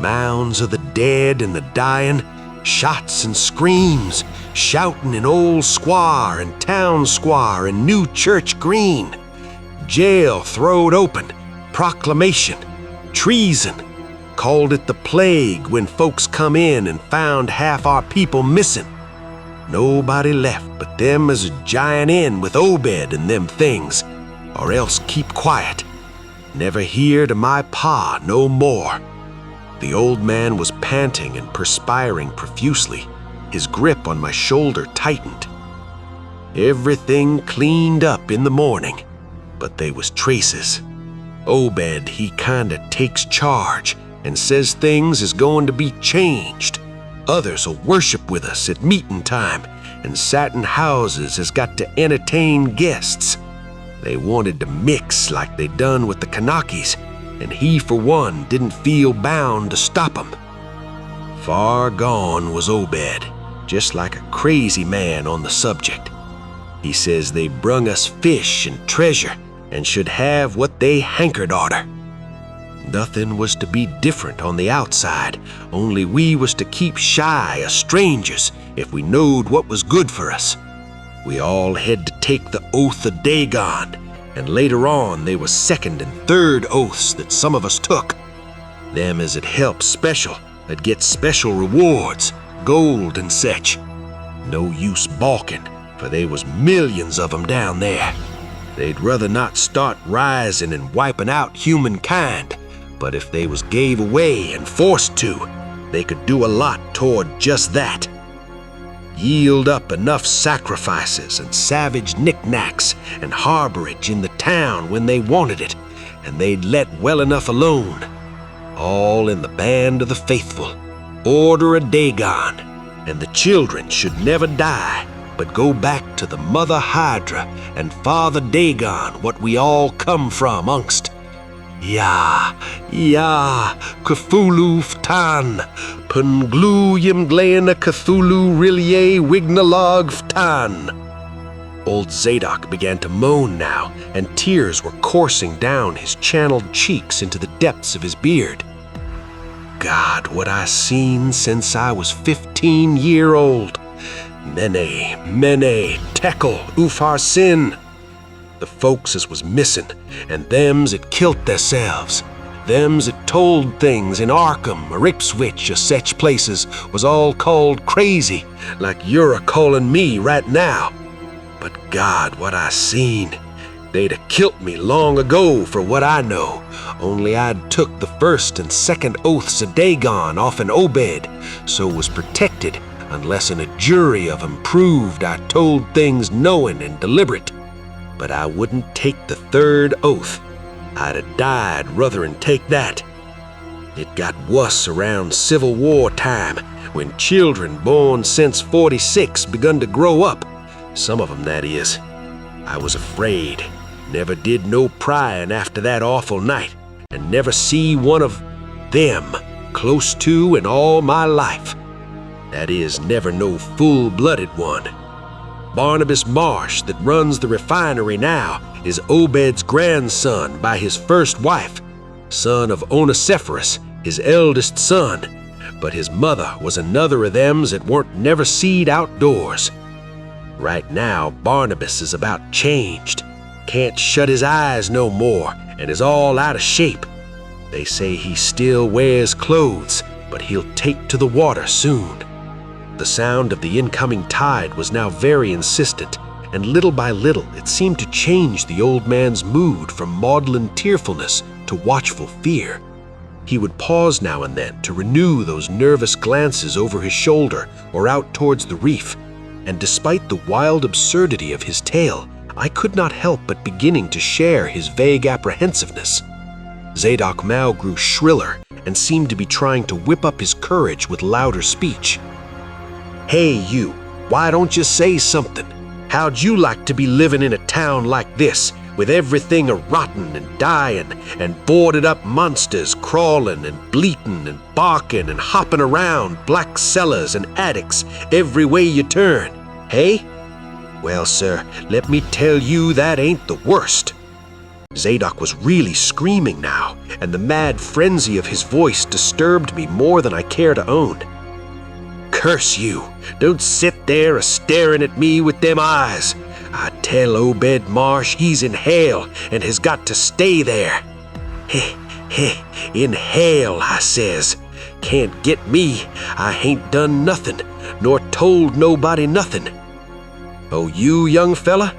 Mounds of the dead and the dying, shots and screams, shouting in Old Square and Town Square and New Church Green. Jail throwed open, proclamation, treason. Called it the plague when folks come in and found half our people missing. Nobody left but them as a giant in with Obed and them things, or else keep quiet. Never hear to my Pa no more. The old man was panting and perspiring profusely. His grip on my shoulder tightened. Everything cleaned up in the morning, but they was traces. Obed, he kinda takes charge and says things is going to be changed. Others'll worship with us at meeting time, and satin houses has got to entertain guests. They wanted to mix like they done with the Kanakis, and he for one didn't feel bound to stop 'em. Far gone was Obed, just like a crazy man on the subject. He says they brung us fish and treasure and should have what they hankered arter. Nothing was to be different on the outside, only we was to keep shy of strangers if we knowed what was good for us. We all had to take the oath of Dagon, and later on they was second and third oaths that some of us took. Them as it helped special They'd get special rewards, gold and such. No use balking, for there was millions of 'em down there. They'd rather not start rising and wiping out humankind, but if they was gave away and forced to, they could do a lot toward just that. Yield up enough sacrifices and savage knickknacks and harborage in the town when they wanted it, and they'd let well enough alone. All in the band of the faithful, order of Dagon, and the children should never die, but go back to the Mother Hydra and Father Dagon, what we all come from amongst. Ya, Cthulhu Ftan, Punglu Yimglana Cthulhu Rilye Wignalag Ftan. Old Zadok began to moan now, and tears were coursing down his channeled cheeks into the depths of his beard. God, what I seen since I was 15-year-old. Mene, Tekel, Ufar Sin. The folks as was missing, and thems that kilt theirselves. Thems that told things in Arkham or Ipswich or sech places was all called crazy, like you're a-calling me right now. But God, what I seen. They'd a kilt me long ago for what I know, only I'd took the first and second oaths of Dagon off an Obed, so was protected, unless in a jury of 'em proved I told things knowing and deliberate. But I wouldn't take the third oath. I'd a died ruther'n take that. It got wuss around Civil War time, when children born since 46 begun to grow up. Some of 'em, that is. I was afraid. Never did no prying after that awful night, and never see one of them close to in all my life. That is, never no full-blooded one. Barnabas Marsh, that runs the refinery now, is Obed's grandson by his first wife, son of Onesiphorus, his eldest son, but his mother was another of thems that weren't never seed outdoors. Right now, Barnabas is about changed, can't shut his eyes no more, and is all out of shape. They say he still wears clothes, but he'll take to the water soon. The sound of the incoming tide was now very insistent, and little by little it seemed to change the old man's mood from maudlin tearfulness to watchful fear. He would pause now and then to renew those nervous glances over his shoulder or out towards the reef, and despite the wild absurdity of his tale, I could not help but beginning to share his vague apprehensiveness. Zadok Mao grew shriller and seemed to be trying to whip up his courage with louder speech. "Hey, you, why don't you say something? How'd you like to be living in a town like this, with everything a-rotten and dying, and boarded-up monsters crawling and bleating and barking and hopping around black cellars and attics every way you turn, hey? Well, sir, let me tell you that ain't the worst." Zadok was really screaming now, and the mad frenzy of his voice disturbed me more than I care to own. "Curse you! Don't sit there a-staring at me with them eyes. I tell Obed Marsh he's in hell and has got to stay there. In hell, I says. Can't get me. I hain't done nothing, nor told nobody nothing. Oh, you, young fella?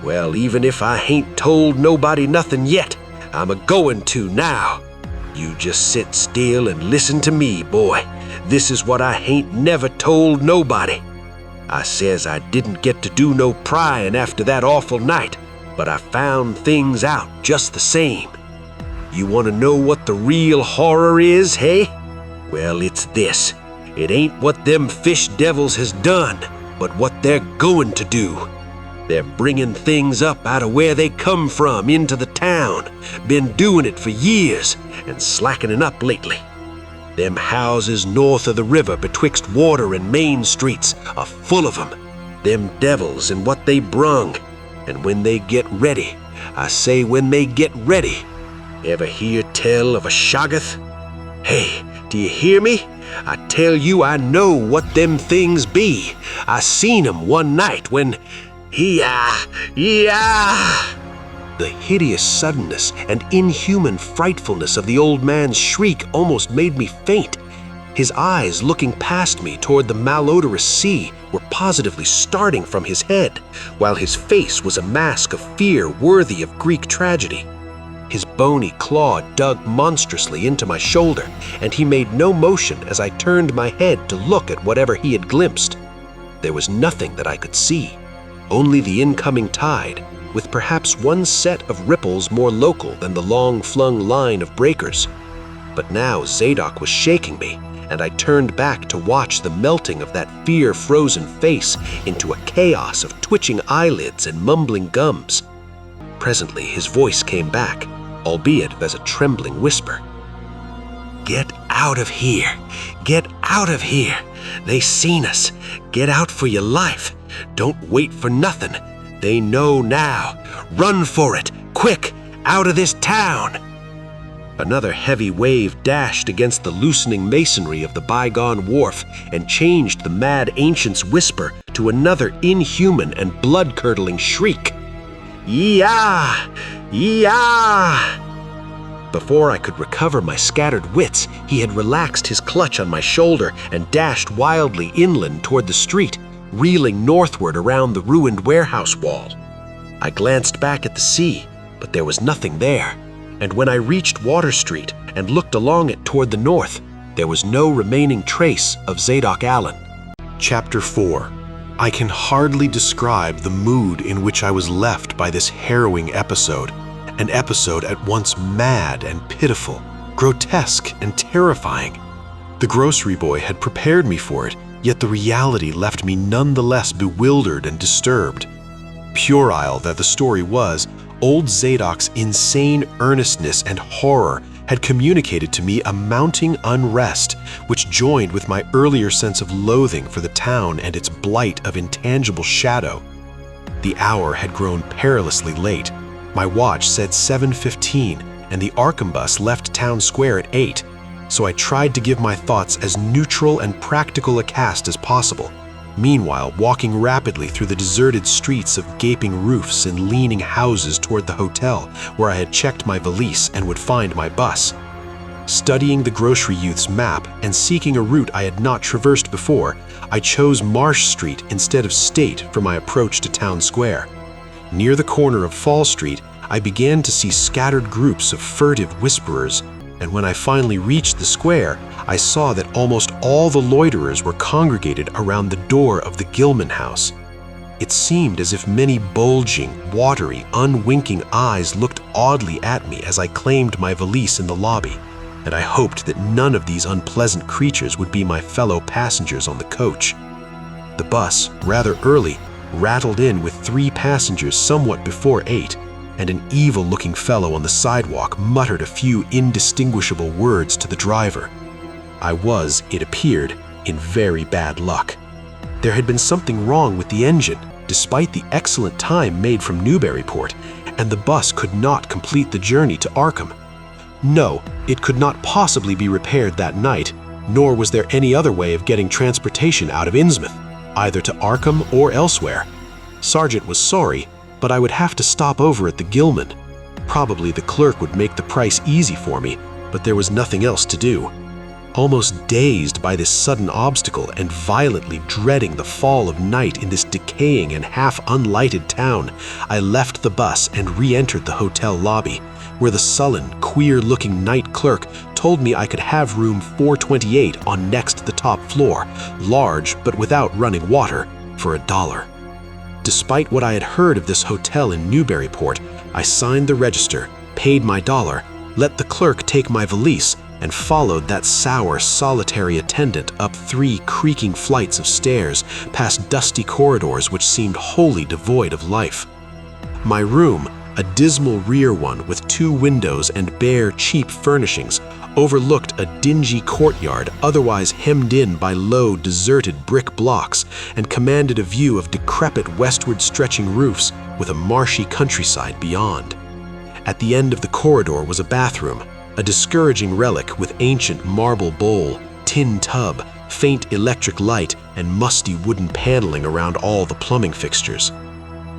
Well, even if I hain't told nobody nothing yet, I'm a-going to now. You just sit still and listen to me, boy. This is what I hain't never told nobody. I says I didn't get to do no prying after that awful night, but I found things out just the same. You want to know what the real horror is, hey? Well, it's this. It ain't what them fish devils has done, but what they're going to do. They're bringing things up out of where they come from into the town. Been doing it for years and slackening up lately. Them houses north of the river betwixt Water and Main Streets are full of 'em. Them devils and what they brung. And when they get ready, I say when they get ready. Ever hear tell of a Shoggoth? Hey, do you hear me? I tell you I know what them things be. I seen 'em one night when... Yeah! The hideous suddenness and inhuman frightfulness of the old man's shriek almost made me faint. His eyes, looking past me toward the malodorous sea, were positively starting from his head, while his face was a mask of fear worthy of Greek tragedy. His bony claw dug monstrously into my shoulder, and he made no motion as I turned my head to look at whatever he had glimpsed. There was nothing that I could see, only the incoming tide, with perhaps one set of ripples more local than the long-flung line of breakers. But now Zadok was shaking me, and I turned back to watch the melting of that fear-frozen face into a chaos of twitching eyelids and mumbling gums. Presently his voice came back, albeit as a trembling whisper. "Get out of here! Get out of here! They seen us! Get out for your life! Don't wait for nothing! They know now! Run for it! Quick! Out of this town!" Another heavy wave dashed against the loosening masonry of the bygone wharf and changed the mad ancient's whisper to another inhuman and blood-curdling shriek. "Yah! Yah!" Before I could recover my scattered wits, he had relaxed his clutch on my shoulder and dashed wildly inland toward the street, reeling northward around the ruined warehouse wall. I glanced back at the sea, but there was nothing there, and when I reached Water Street and looked along it toward the north, there was no remaining trace of Zadok Allen. Chapter 4. I can hardly describe the mood in which I was left by this harrowing episode, an episode at once mad and pitiful, grotesque and terrifying. The grocery boy had prepared me for it, yet the reality left me nonetheless bewildered and disturbed. Puerile that the story was, old Zadok's insane earnestness and horror had communicated to me a mounting unrest, which joined with my earlier sense of loathing for the town and its blight of intangible shadow. The hour had grown perilously late. My watch said 7:15, and the Arkham bus left town square at 8, so I tried to give my thoughts as neutral and practical a cast as possible, meanwhile walking rapidly through the deserted streets of gaping roofs and leaning houses toward the hotel where I had checked my valise and would find my bus. Studying the grocery youth's map and seeking a route I had not traversed before, I chose Marsh Street instead of State for my approach to town square. Near the corner of Fall Street, I began to see scattered groups of furtive whisperers, and when I finally reached the square, I saw that almost all the loiterers were congregated around the door of the Gilman house. It seemed as if many bulging, watery, unwinking eyes looked oddly at me as I claimed my valise in the lobby, and I hoped that none of these unpleasant creatures would be my fellow passengers on the coach. The bus, rather early, rattled in with 3 passengers somewhat before 8, and an evil-looking fellow on the sidewalk muttered a few indistinguishable words to the driver. I was, it appeared, in very bad luck. There had been something wrong with the engine, despite the excellent time made from Newburyport, and the bus could not complete the journey to Arkham. No, it could not possibly be repaired that night, nor was there any other way of getting transportation out of Innsmouth, either to Arkham or elsewhere. Sargent was sorry, but I would have to stop over at the Gilman. Probably the clerk would make the price easy for me, but there was nothing else to do. Almost dazed by this sudden obstacle and violently dreading the fall of night in this decaying and half-unlighted town, I left the bus and re-entered the hotel lobby, where the sullen, queer-looking night clerk told me I could have room 428 on next the top floor, large but without running water, for $1. Despite what I had heard of this hotel in Newburyport, I signed the register, paid my $1, let the clerk take my valise, and followed that sour, solitary attendant up 3 creaking flights of stairs, past dusty corridors which seemed wholly devoid of life. My room, a dismal rear one with 2 windows and bare, cheap furnishings, overlooked a dingy courtyard otherwise hemmed in by low, deserted brick blocks and commanded a view of decrepit westward-stretching roofs with a marshy countryside beyond. At the end of the corridor was a bathroom, a discouraging relic with ancient marble bowl, tin tub, faint electric light, and musty wooden paneling around all the plumbing fixtures.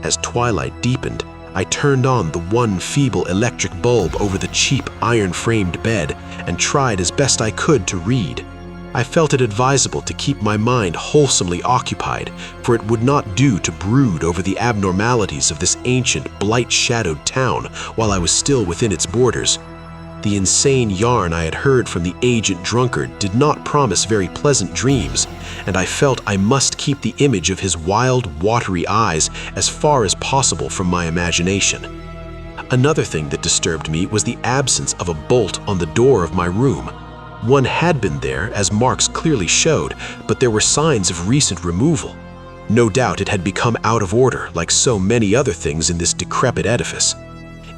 As twilight deepened, I turned on the one feeble electric bulb over the cheap iron-framed bed and tried as best I could to read. I felt it advisable to keep my mind wholesomely occupied, for it would not do to brood over the abnormalities of this ancient, blight-shadowed town while I was still within its borders. The insane yarn I had heard from the aged drunkard did not promise very pleasant dreams, and I felt I must keep the image of his wild, watery eyes as far as possible from my imagination. Another thing that disturbed me was the absence of a bolt on the door of my room. One had been there, as marks clearly showed, but there were signs of recent removal. No doubt it had become out of order, like so many other things in this decrepit edifice.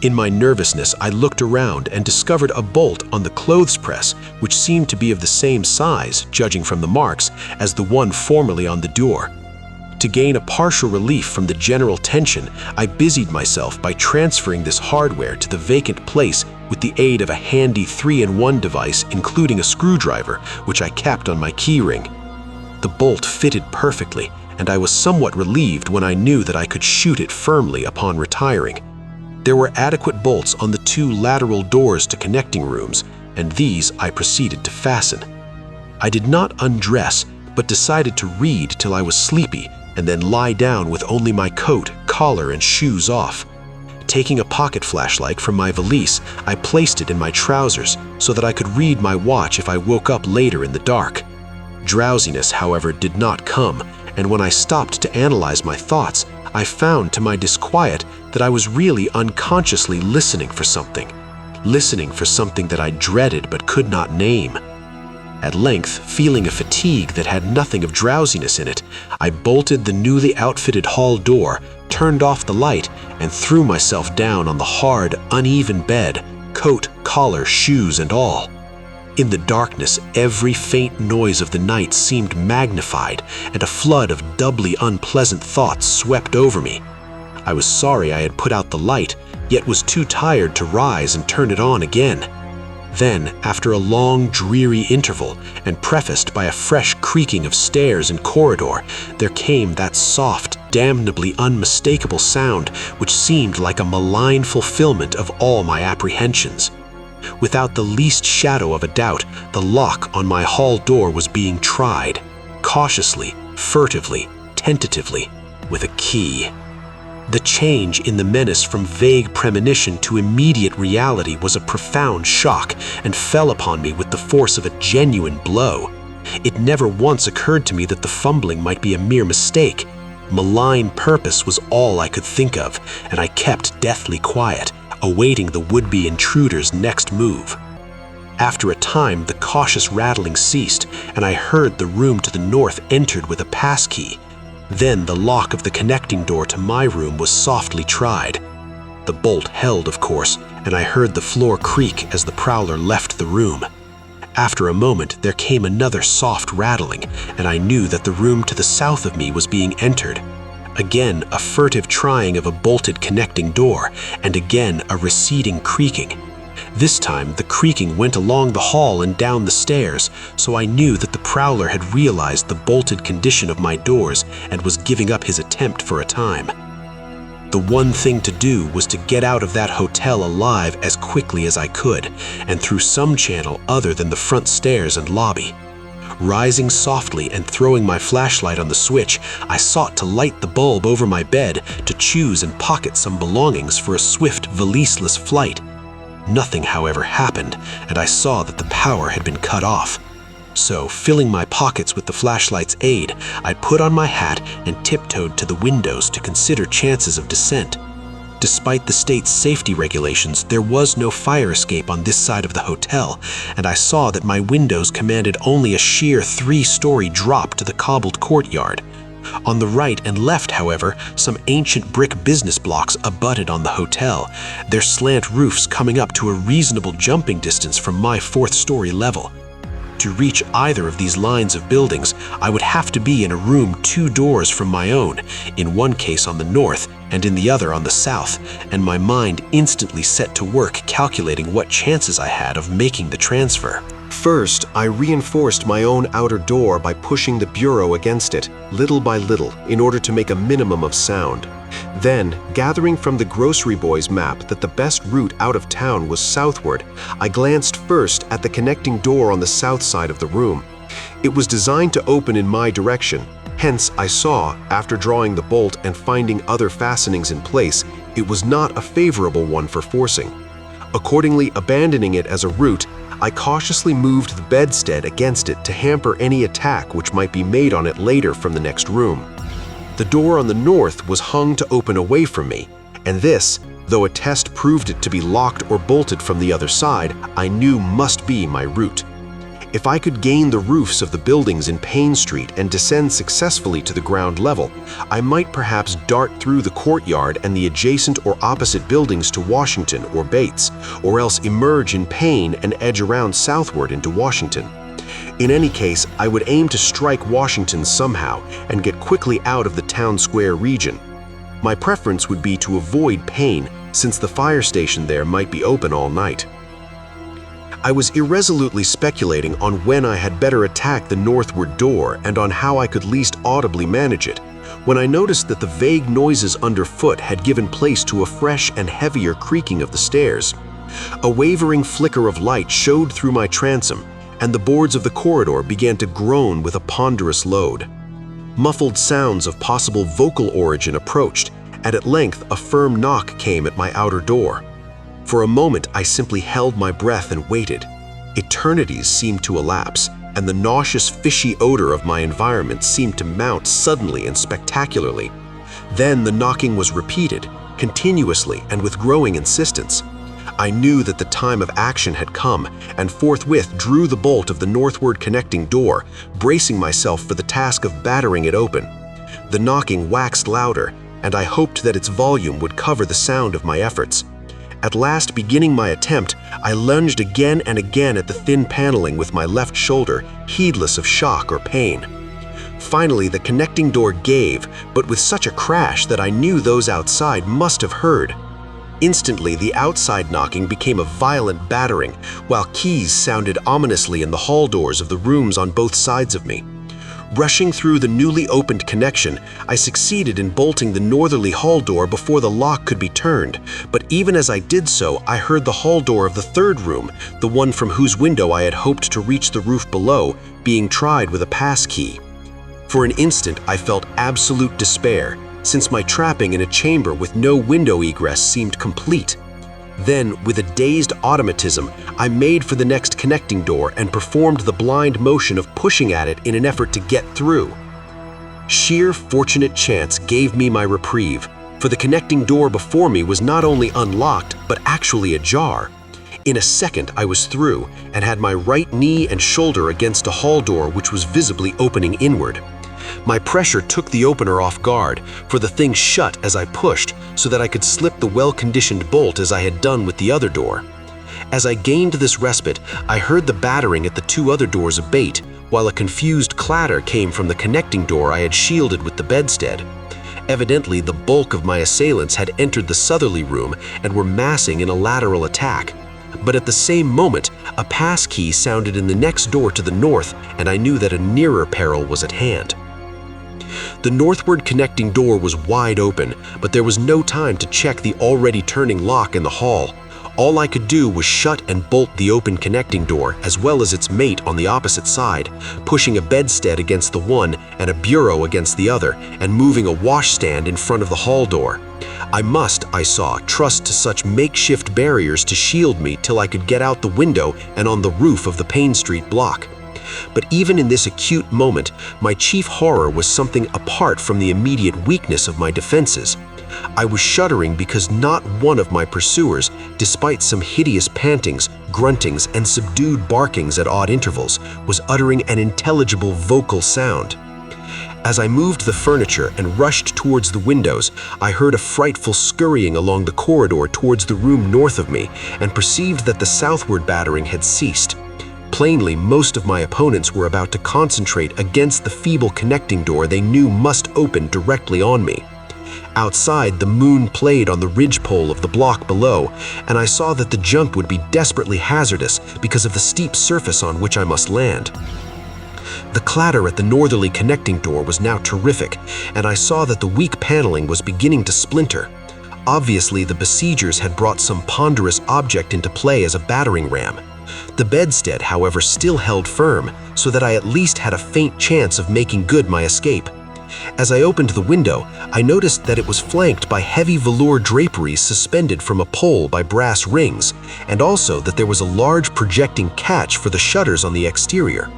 In my nervousness, I looked around and discovered a bolt on the clothes press, which seemed to be of the same size, judging from the marks, as the one formerly on the door. To gain a partial relief from the general tension, I busied myself by transferring this hardware to the vacant place with the aid of a handy 3-in-1 device, including a screwdriver, which I capped on my keyring. The bolt fitted perfectly, and I was somewhat relieved when I knew that I could shoot it firmly upon retiring. There were adequate bolts on the 2 lateral doors to connecting rooms, and these I proceeded to fasten. I did not undress, but decided to read till I was sleepy, and then lie down with only my coat, collar, and shoes off. Taking a pocket flashlight from my valise, I placed it in my trousers so that I could read my watch if I woke up later in the dark. Drowsiness, however, did not come, and when I stopped to analyze my thoughts, I found to my disquiet that I was really unconsciously listening for something that I dreaded but could not name. At length, feeling a fatigue that had nothing of drowsiness in it, I bolted the newly outfitted hall door, turned off the light, and threw myself down on the hard, uneven bed, coat, collar, shoes, and all. In the darkness, every faint noise of the night seemed magnified, and a flood of doubly unpleasant thoughts swept over me. I was sorry I had put out the light, yet was too tired to rise and turn it on again. Then, after a long, dreary interval, and prefaced by a fresh creaking of stairs and corridor, there came that soft, damnably unmistakable sound which seemed like a malign fulfillment of all my apprehensions. Without the least shadow of a doubt, the lock on my hall door was being tried, cautiously, furtively, tentatively, with a key. The change in the menace from vague premonition to immediate reality was a profound shock and fell upon me with the force of a genuine blow. It never once occurred to me that the fumbling might be a mere mistake. Malign purpose was all I could think of, and I kept deathly quiet, awaiting the would-be intruder's next move. After a time, the cautious rattling ceased, and I heard the room to the north entered with a passkey. Then the lock of the connecting door to my room was softly tried. The bolt held, of course, and I heard the floor creak as the prowler left the room. After a moment, there came another soft rattling, and I knew that the room to the south of me was being entered. Again, a furtive trying of a bolted connecting door, and again a receding creaking. This time, the creaking went along the hall and down the stairs, so I knew that the prowler had realized the bolted condition of my doors and was giving up his attempt for a time. The one thing to do was to get out of that hotel alive as quickly as I could, and through some channel other than the front stairs and lobby. Rising softly and throwing my flashlight on the switch, I sought to light the bulb over my bed to choose and pocket some belongings for a swift, valiseless flight. Nothing, however, happened, and I saw that the power had been cut off. So, filling my pockets with the flashlight's aid, I put on my hat and tiptoed to the windows to consider chances of descent. Despite the state's safety regulations, there was no fire escape on this side of the hotel, and I saw that my windows commanded only a sheer 3-story drop to the cobbled courtyard. On the right and left, however, some ancient brick business blocks abutted on the hotel, their slant roofs coming up to a reasonable jumping distance from my 4th-story level. To reach either of these lines of buildings, I would have to be in a room 2 doors from my own, in one case on the north and in the other on the south, and my mind instantly set to work calculating what chances I had of making the transfer. First, I reinforced my own outer door by pushing the bureau against it, little by little, in order to make a minimum of sound. Then, gathering from the grocery boy's map that the best route out of town was southward, I glanced first at the connecting door on the south side of the room. It was designed to open in my direction. Hence, I saw, after drawing the bolt and finding other fastenings in place, it was not a favorable one for forcing. Accordingly, abandoning it as a route, I cautiously moved the bedstead against it to hamper any attack which might be made on it later from the next room. The door on the north was hung to open away from me, and this, though a test proved it to be locked or bolted from the other side, I knew must be my route. If I could gain the roofs of the buildings in Payne Street and descend successfully to the ground level, I might perhaps dart through the courtyard and the adjacent or opposite buildings to Washington or Bates, or else emerge in Payne and edge around southward into Washington. In any case, I would aim to strike Washington somehow and get quickly out of the town square region. My preference would be to avoid Payne, since the fire station there might be open all night. I was irresolutely speculating on when I had better attack the northward door and on how I could least audibly manage it, when I noticed that the vague noises underfoot had given place to a fresh and heavier creaking of the stairs. A wavering flicker of light showed through my transom, and the boards of the corridor began to groan with a ponderous load. Muffled sounds of possible vocal origin approached, and at length a firm knock came at my outer door. For a moment, I simply held my breath and waited. Eternities seemed to elapse, and the nauseous, fishy odor of my environment seemed to mount suddenly and spectacularly. Then the knocking was repeated, continuously and with growing insistence. I knew that the time of action had come, and forthwith drew the bolt of the northward connecting door, bracing myself for the task of battering it open. The knocking waxed louder, and I hoped that its volume would cover the sound of my efforts. At last, beginning my attempt, I lunged again and again at the thin paneling with my left shoulder, heedless of shock or pain. Finally, the connecting door gave, but with such a crash that I knew those outside must have heard. Instantly, the outside knocking became a violent battering, while keys sounded ominously in the hall doors of the rooms on both sides of me. Rushing through the newly opened connection, I succeeded in bolting the northerly hall door before the lock could be turned, but even as I did so, I heard the hall door of the third room, the one from whose window I had hoped to reach the roof below, being tried with a pass key. For an instant, I felt absolute despair, since my trapping in a chamber with no window egress seemed complete. Then, with a dazed automatism, I made for the next connecting door and performed the blind motion of pushing at it in an effort to get through. Sheer fortunate chance gave me my reprieve, for the connecting door before me was not only unlocked, but actually ajar. In a second, I was through, and had my right knee and shoulder against a hall door which was visibly opening inward. My pressure took the opener off guard, for the thing shut as I pushed, so that I could slip the well-conditioned bolt as I had done with the other door. As I gained this respite, I heard the battering at the two other doors abate, while a confused clatter came from the connecting door I had shielded with the bedstead. Evidently, the bulk of my assailants had entered the southerly room and were massing in a lateral attack. But at the same moment, a pass key sounded in the next door to the north, and I knew that a nearer peril was at hand. The northward connecting door was wide open, but there was no time to check the already turning lock in the hall. All I could do was shut and bolt the open connecting door, as well as its mate on the opposite side, pushing a bedstead against the one and a bureau against the other, and moving a washstand in front of the hall door. I must, I saw, trust to such makeshift barriers to shield me till I could get out the window and on the roof of the Payne Street block. But even in this acute moment, my chief horror was something apart from the immediate weakness of my defenses. I was shuddering because not one of my pursuers, despite some hideous pantings, gruntings, and subdued barkings at odd intervals, was uttering an intelligible vocal sound. As I moved the furniture and rushed towards the windows, I heard a frightful scurrying along the corridor towards the room north of me and perceived that the southward battering had ceased. Plainly, most of my opponents were about to concentrate against the feeble connecting door they knew must open directly on me. Outside, the moon played on the ridgepole of the block below, and I saw that the jump would be desperately hazardous because of the steep surface on which I must land. The clatter at the northerly connecting door was now terrific, and I saw that the weak paneling was beginning to splinter. Obviously, the besiegers had brought some ponderous object into play as a battering ram. The bedstead, however, still held firm, so that I at least had a faint chance of making good my escape. As I opened the window, I noticed that it was flanked by heavy velour draperies suspended from a pole by brass rings, and also that there was a large projecting catch for the shutters on the exterior.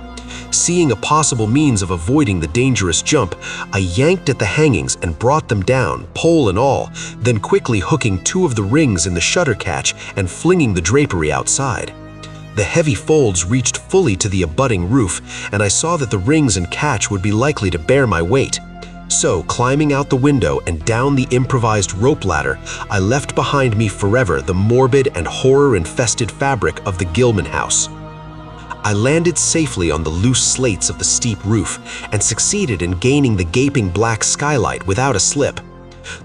Seeing a possible means of avoiding the dangerous jump, I yanked at the hangings and brought them down, pole and all, then quickly hooking 2 of the rings in the shutter catch and flinging the drapery outside. The heavy folds reached fully to the abutting roof, and I saw that the rings and catch would be likely to bear my weight. So, climbing out the window and down the improvised rope ladder, I left behind me forever the morbid and horror-infested fabric of the Gilman house. I landed safely on the loose slates of the steep roof and succeeded in gaining the gaping black skylight without a slip.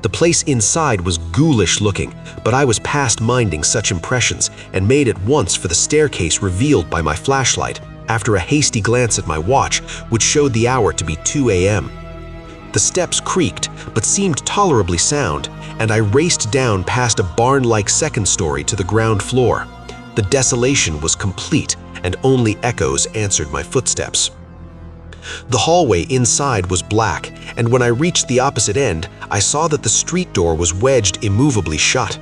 The place inside was ghoulish looking, but I was past minding such impressions and made at once for the staircase revealed by my flashlight, after a hasty glance at my watch, which showed the hour to be 2 a.m. The steps creaked, but seemed tolerably sound, and I raced down past a barn-like second story to the ground floor. The desolation was complete, and only echoes answered my footsteps. The hallway inside was black, and when I reached the opposite end, I saw that the street door was wedged immovably shut.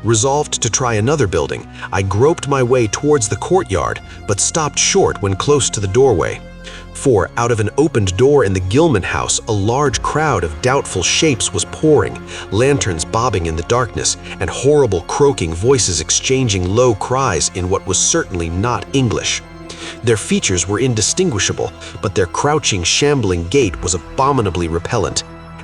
Resolved to try another building, I groped my way towards the courtyard, but stopped short when close to the doorway. For out of an opened door in the Gilman house, a large crowd of doubtful shapes was pouring, lanterns bobbing in the darkness, and horrible croaking voices exchanging low cries in what was certainly not English. Their features were indistinguishable, but their crouching, shambling gait was abominably repellent.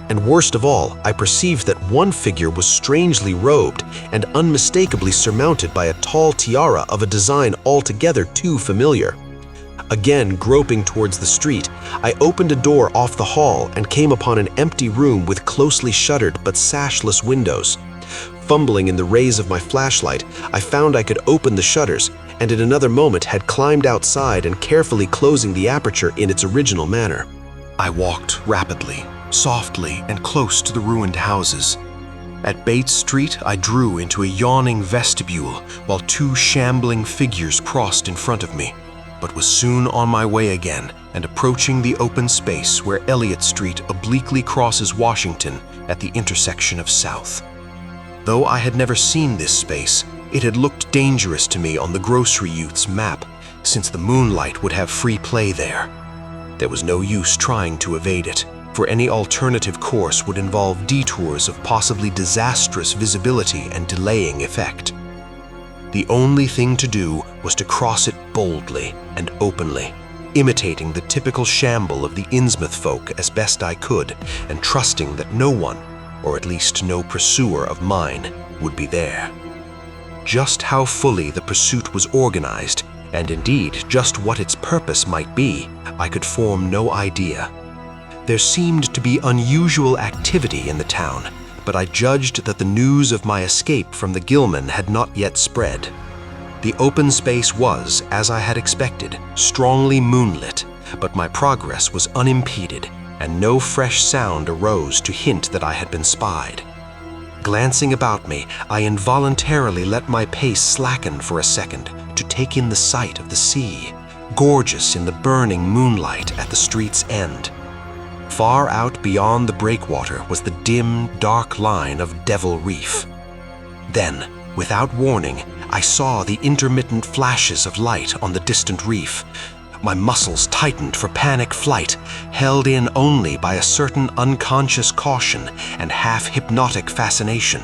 And worst of all, I perceived that one figure was strangely robed and unmistakably surmounted by a tall tiara of a design altogether too familiar. Again, groping towards the street, I opened a door off the hall and came upon an empty room with closely shuttered but sashless windows. Fumbling in the rays of my flashlight, I found I could open the shutters, and in another moment had climbed outside and carefully closing the aperture in its original manner. I walked rapidly, softly, and close to the ruined houses. At Bates Street, I drew into a yawning vestibule while 2 shambling figures crossed in front of me, but was soon on my way again and approaching the open space where Elliott Street obliquely crosses Washington at the intersection of South. Though I had never seen this space, it had looked dangerous to me on the grocery youth's map, since the moonlight would have free play there. There was no use trying to evade it, for any alternative course would involve detours of possibly disastrous visibility and delaying effect. The only thing to do was to cross it boldly and openly, imitating the typical shamble of the Innsmouth folk as best I could, and trusting that no one, or at least no pursuer of mine, would be there. Just how fully the pursuit was organized, and indeed just what its purpose might be, I could form no idea. There seemed to be unusual activity in the town, but I judged that the news of my escape from the Gilman had not yet spread. The open space was, as I had expected, strongly moonlit, but my progress was unimpeded, and no fresh sound arose to hint that I had been spied. Glancing about me, I involuntarily let my pace slacken for a second to take in the sight of the sea, gorgeous in the burning moonlight at the street's end. Far out beyond the breakwater was the dim, dark line of Devil Reef. Then, without warning, I saw the intermittent flashes of light on the distant reef. My muscles tightened for panic flight, held in only by a certain unconscious caution and half-hypnotic fascination.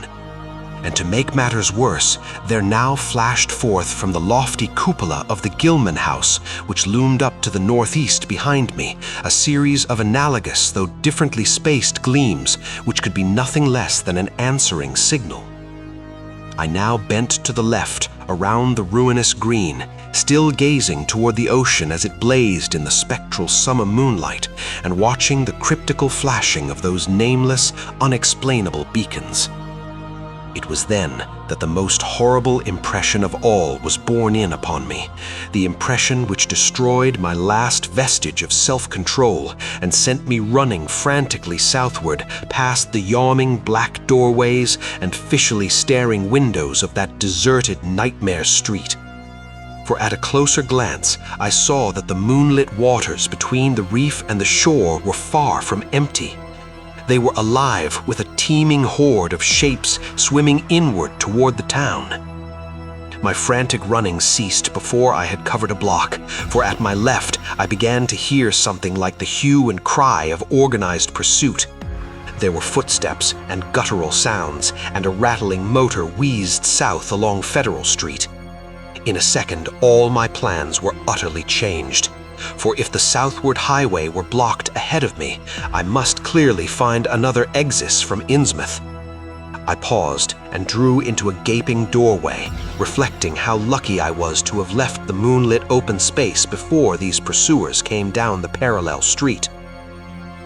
And to make matters worse, there now flashed forth from the lofty cupola of the Gilman house, which loomed up to the northeast behind me, a series of analogous though differently spaced gleams, which could be nothing less than an answering signal. I now bent to the left, around the ruinous green, still gazing toward the ocean as it blazed in the spectral summer moonlight, and watching the cryptical flashing of those nameless, unexplainable beacons. It was then that the most horrible impression of all was borne in upon me, the impression which destroyed my last vestige of self-control and sent me running frantically southward past the yawning black doorways and fishily staring windows of that deserted nightmare street. for at a closer glance I saw that the moonlit waters between the reef and the shore were far from empty. They were alive with a teeming horde of shapes swimming inward toward the town. My frantic running ceased before I had covered a block, for at my left I began to hear something like the hue and cry of organized pursuit. There were footsteps and guttural sounds, and a rattling motor wheezed south along Federal Street. In a second, all my plans were utterly changed. For if the southward highway were blocked ahead of me, I must clearly find another exit from Innsmouth. I paused and drew into a gaping doorway, reflecting how lucky I was to have left the moonlit open space before these pursuers came down the parallel street.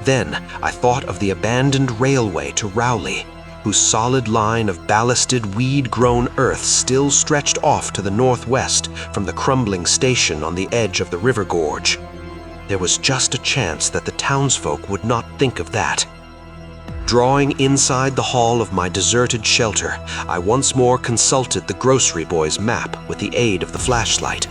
Then I thought of the abandoned railway to Rowley, whose solid line of ballasted, weed-grown earth still stretched off to the northwest from the crumbling station on the edge of the river gorge. There was just a chance that the townsfolk would not think of that. Drawing inside the hall of my deserted shelter, I once more consulted the grocery boy's map with the aid of the flashlight.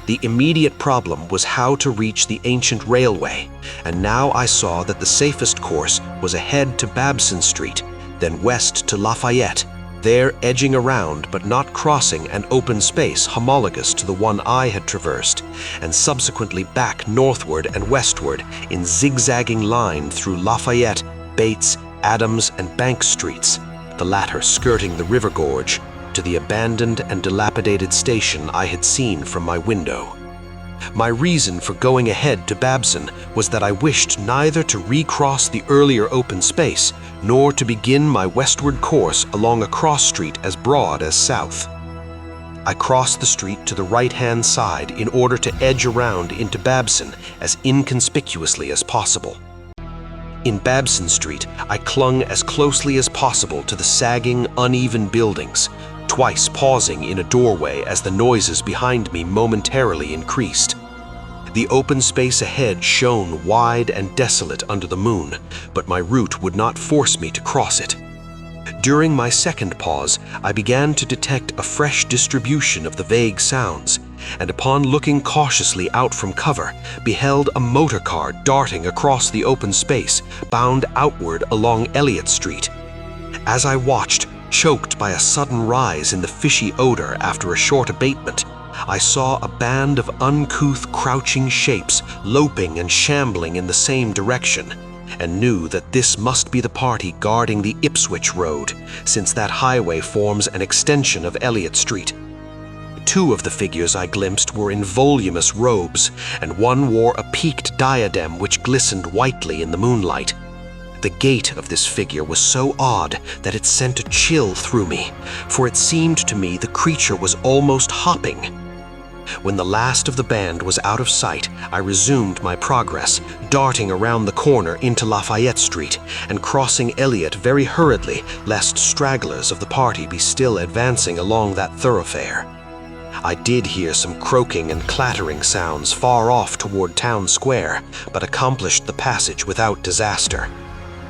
The immediate problem was how to reach the ancient railway, and now I saw that the safest course was ahead to Babson Street, then west to Lafayette, there edging around but not crossing an open space homologous to the one I had traversed, and subsequently back northward and westward in zigzagging line through Lafayette, Bates, Adams, and Bank Streets, the latter skirting the river gorge, to the abandoned and dilapidated station I had seen from my window. My reason for going ahead to Babson was that I wished neither to recross the earlier open space nor to begin my westward course along a cross street as broad as south. I crossed the street to the right-hand side in order to edge around into Babson as inconspicuously as possible. In Babson Street, I clung as closely as possible to the sagging, uneven buildings, twice pausing in a doorway as the noises behind me momentarily increased. The open space ahead shone wide and desolate under the moon, but my route would not force me to cross it. During my second pause, I began to detect a fresh distribution of the vague sounds, and upon looking cautiously out from cover, beheld a motor car darting across the open space, bound outward along Elliott Street. As I watched, choked by a sudden rise in the fishy odor after a short abatement, I saw a band of uncouth, crouching shapes loping and shambling in the same direction, and knew that this must be the party guarding the Ipswich Road, since that highway forms an extension of Elliott Street. Two of the figures I glimpsed were in voluminous robes, and one wore a peaked diadem which glistened whitely in the moonlight. The gait of this figure was so odd that it sent a chill through me, for it seemed to me the creature was almost hopping. When the last of the band was out of sight, I resumed my progress, darting around the corner into Lafayette Street and crossing Elliott very hurriedly, lest stragglers of the party be still advancing along that thoroughfare. I did hear some croaking and clattering sounds far off toward Town Square, but accomplished the passage without disaster.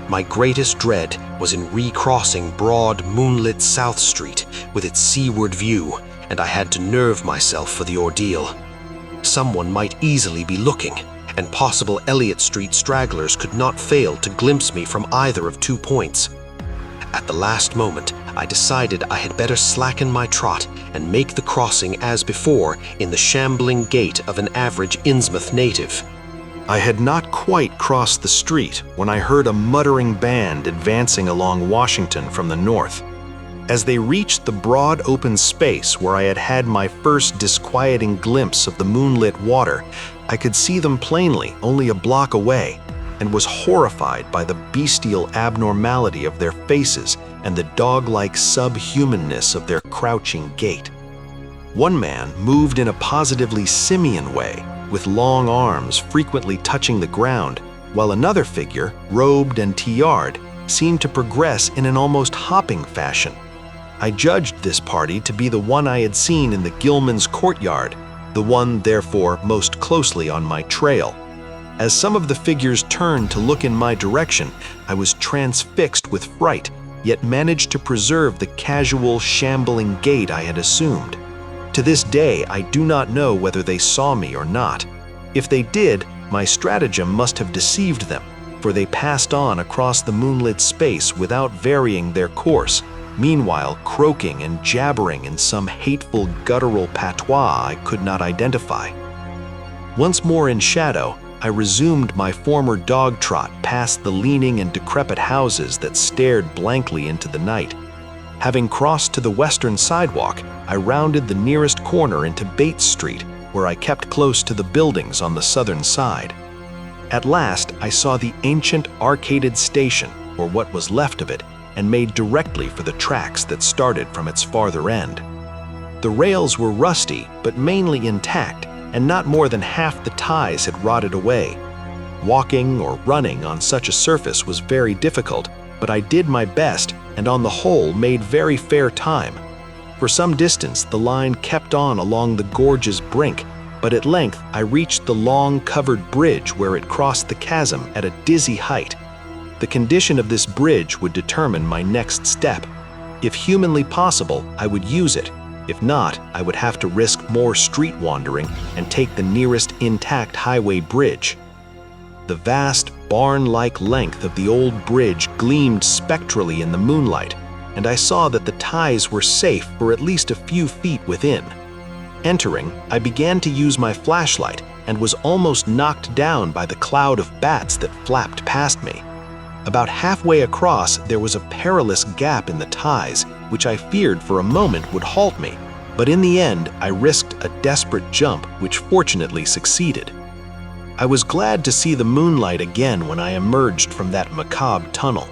My greatest dread was in recrossing broad, moonlit South Street with its seaward view, and I had to nerve myself for the ordeal. Someone might easily be looking, and possible Elliott Street stragglers could not fail to glimpse me from either of 2 points. At the last moment, I decided I had better slacken my trot and make the crossing as before in the shambling gait of an average Innsmouth native. I had not quite crossed the street when I heard a muttering band advancing along Washington from the north. As they reached the broad open space where I had had my first disquieting glimpse of the moonlit water, I could see them plainly only a block away, and was horrified by the bestial abnormality of their faces and the dog-like subhumanness of their crouching gait. One man moved in a positively simian way, with long arms frequently touching the ground, while another figure, robed and tiared, seemed to progress in an almost hopping fashion. I judged this party to be the one I had seen in the Gilman's courtyard, the one, therefore, most closely on my trail. As some of the figures turned to look in my direction, I was transfixed with fright, yet managed to preserve the casual, shambling gait I had assumed. To this day, I do not know whether they saw me or not. If they did, my stratagem must have deceived them, for they passed on across the moonlit space without varying their course, meanwhile croaking and jabbering in some hateful guttural patois I could not identify. Once more in shadow, I resumed my former dog trot past the leaning and decrepit houses that stared blankly into the night. Having crossed to the western sidewalk, I rounded the nearest corner into Bates Street, where I kept close to the buildings on the southern side. At last, I saw the ancient arcaded station, or what was left of it, and made directly for the tracks that started from its farther end. The rails were rusty, but mainly intact, and not more than half the ties had rotted away. Walking or running on such a surface was very difficult, but I did my best and on the whole made very fair time. For some distance the line kept on along the gorge's brink, but at length I reached the long covered bridge where it crossed the chasm at a dizzy height. The condition of this bridge would determine my next step. If humanly possible, I would use it. If not, I would have to risk more street wandering and take the nearest intact highway bridge. The vast, barn-like length of the old bridge gleamed spectrally in the moonlight, and I saw that the ties were safe for at least a few feet within. Entering, I began to use my flashlight and was almost knocked down by the cloud of bats that flapped past me. About halfway across, there was a perilous gap in the ties, which I feared for a moment would halt me, but in the end I risked a desperate jump, which fortunately succeeded. I was glad to see the moonlight again when I emerged from that macabre tunnel.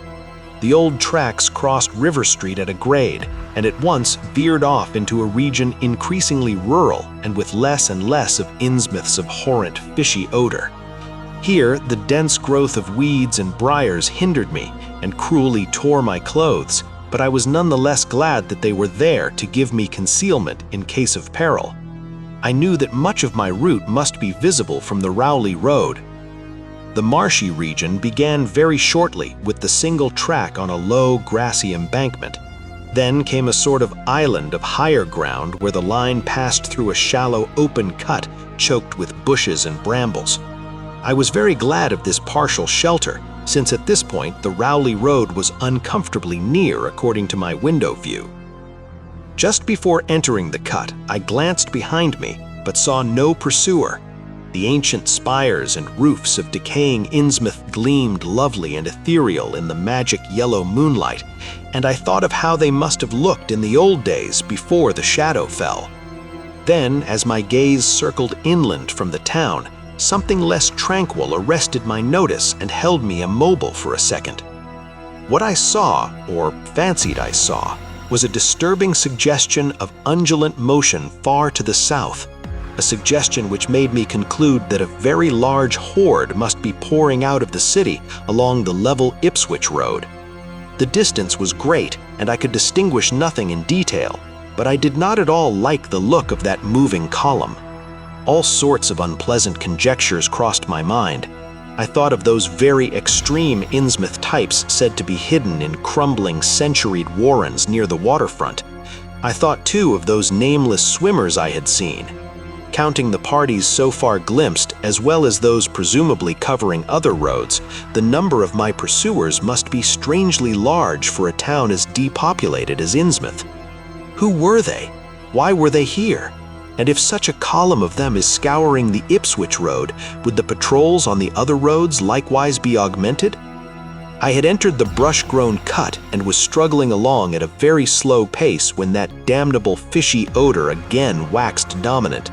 The old tracks crossed River Street at a grade, and at once veered off into a region increasingly rural and with less and less of Innsmouth's abhorrent fishy odor. Here, the dense growth of weeds and briars hindered me and cruelly tore my clothes, but I was nonetheless glad that they were there to give me concealment in case of peril. I knew that much of my route must be visible from the Rowley Road. The marshy region began very shortly with the single track on a low, grassy embankment. Then came a sort of island of higher ground where the line passed through a shallow open cut choked with bushes and brambles. I was very glad of this partial shelter, since at this point the Rowley Road was uncomfortably near according to my window view. Just before entering the cut, I glanced behind me, but saw no pursuer. The ancient spires and roofs of decaying Innsmouth gleamed lovely and ethereal in the magic yellow moonlight, and I thought of how they must have looked in the old days before the shadow fell. Then, as my gaze circled inland from the town, something less tranquil arrested my notice and held me immobile for a second. What I saw, or fancied I saw, was a disturbing suggestion of undulant motion far to the south, a suggestion which made me conclude that a very large horde must be pouring out of the city along the level Ipswich Road. The distance was great, and I could distinguish nothing in detail, but I did not at all like the look of that moving column. All sorts of unpleasant conjectures crossed my mind. I thought of those very extreme Innsmouth types said to be hidden in crumbling centuried warrens near the waterfront. I thought too of those nameless swimmers I had seen. Counting the parties so far glimpsed, as well as those presumably covering other roads, the number of my pursuers must be strangely large for a town as depopulated as Innsmouth. Who were they? Why were they here? And if such a column of them is scouring the Ipswich Road, would the patrols on the other roads likewise be augmented? I had entered the brush-grown cut and was struggling along at a very slow pace when that damnable fishy odor again waxed dominant.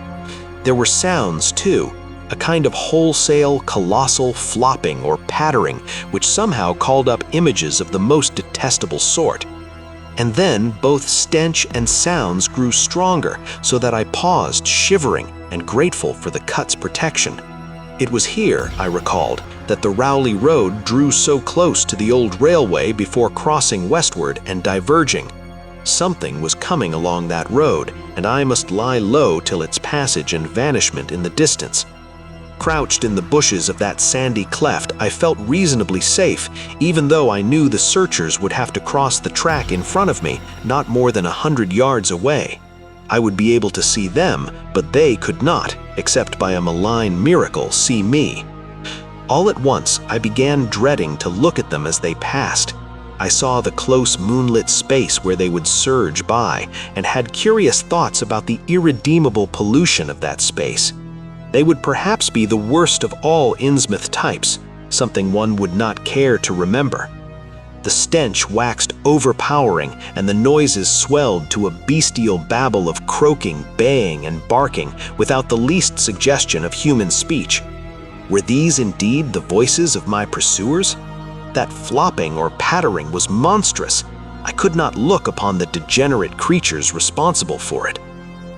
There were sounds, too, a kind of wholesale, colossal flopping or pattering which somehow called up images of the most detestable sort. And then both stench and sounds grew stronger, so that I paused, shivering and grateful for the cut's protection. It was here, I recalled, that the Rowley Road drew so close to the old railway before crossing westward and diverging. Something was coming along that road, and I must lie low till its passage and vanishment in the distance. Crouched in the bushes of that sandy cleft, I felt reasonably safe, even though I knew the searchers would have to cross the track in front of me, not more than 100 yards away. I would be able to see them, but they could not, except by a malign miracle, see me. All at once, I began dreading to look at them as they passed. I saw the close moonlit space where they would surge by, and had curious thoughts about the irredeemable pollution of that space. They would perhaps be the worst of all Innsmouth types, something one would not care to remember. The stench waxed overpowering, and the noises swelled to a bestial babble of croaking, baying, and barking without the least suggestion of human speech. Were these indeed the voices of my pursuers? That flopping or pattering was monstrous. I could not look upon the degenerate creatures responsible for it.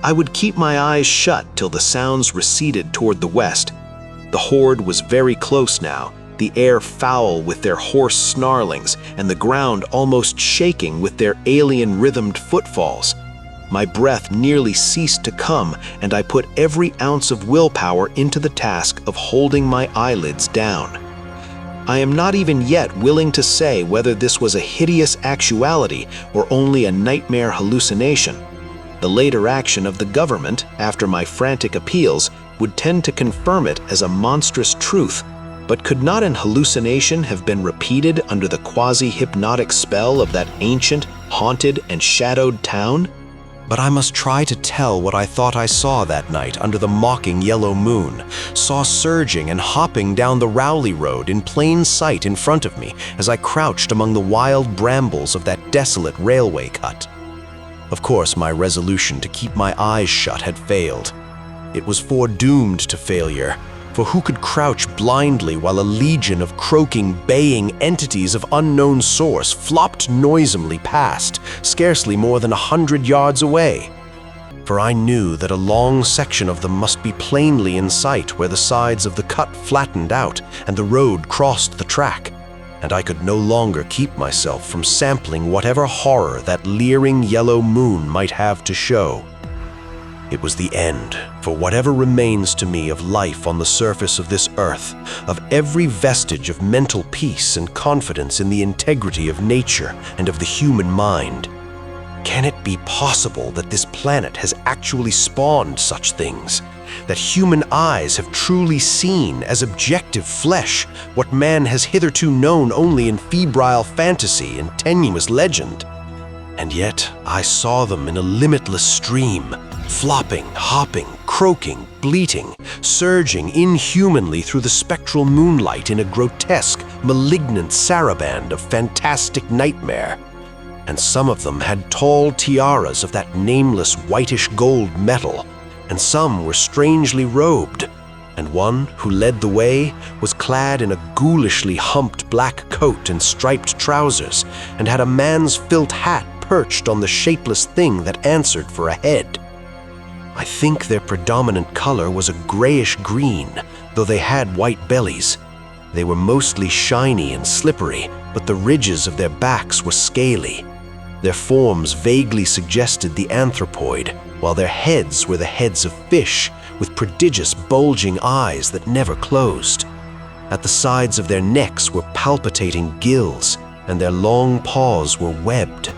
I would keep my eyes shut till the sounds receded toward the west. The horde was very close now, the air foul with their hoarse snarlings, and the ground almost shaking with their alien-rhythmed footfalls. My breath nearly ceased to come, and I put every ounce of willpower into the task of holding my eyelids down. I am not even yet willing to say whether this was a hideous actuality or only a nightmare hallucination. The later action of the government, after my frantic appeals, would tend to confirm it as a monstrous truth. But could not an hallucination have been repeated under the quasi-hypnotic spell of that ancient, haunted, and shadowed town? But I must try to tell what I thought I saw that night under the mocking yellow moon, saw surging and hopping down the Rowley Road in plain sight in front of me as I crouched among the wild brambles of that desolate railway cut. Of course, my resolution to keep my eyes shut had failed. It was foredoomed to failure. For who could crouch blindly while a legion of croaking, baying entities of unknown source flopped noisomely past, scarcely more than 100 yards away? For I knew that a long section of them must be plainly in sight where the sides of the cut flattened out and the road crossed the track, and I could no longer keep myself from sampling whatever horror that leering yellow moon might have to show. It was the end, for whatever remains to me of life on the surface of this earth, of every vestige of mental peace and confidence in the integrity of nature and of the human mind. Can it be possible that this planet has actually spawned such things? That human eyes have truly seen as objective flesh what man has hitherto known only in febrile fantasy and tenuous legend? And yet I saw them in a limitless stream, flopping, hopping, croaking, bleating, surging inhumanly through the spectral moonlight in a grotesque, malignant saraband of fantastic nightmare. And some of them had tall tiaras of that nameless whitish gold metal, and some were strangely robed, and one who led the way was clad in a ghoulishly humped black coat and striped trousers, and had a man's felt hat perched on the shapeless thing that answered for a head. I think their predominant color was a grayish green, though they had white bellies. They were mostly shiny and slippery, but the ridges of their backs were scaly. Their forms vaguely suggested the anthropoid, while their heads were the heads of fish, with prodigious bulging eyes that never closed. At the sides of their necks were palpitating gills, and their long paws were webbed.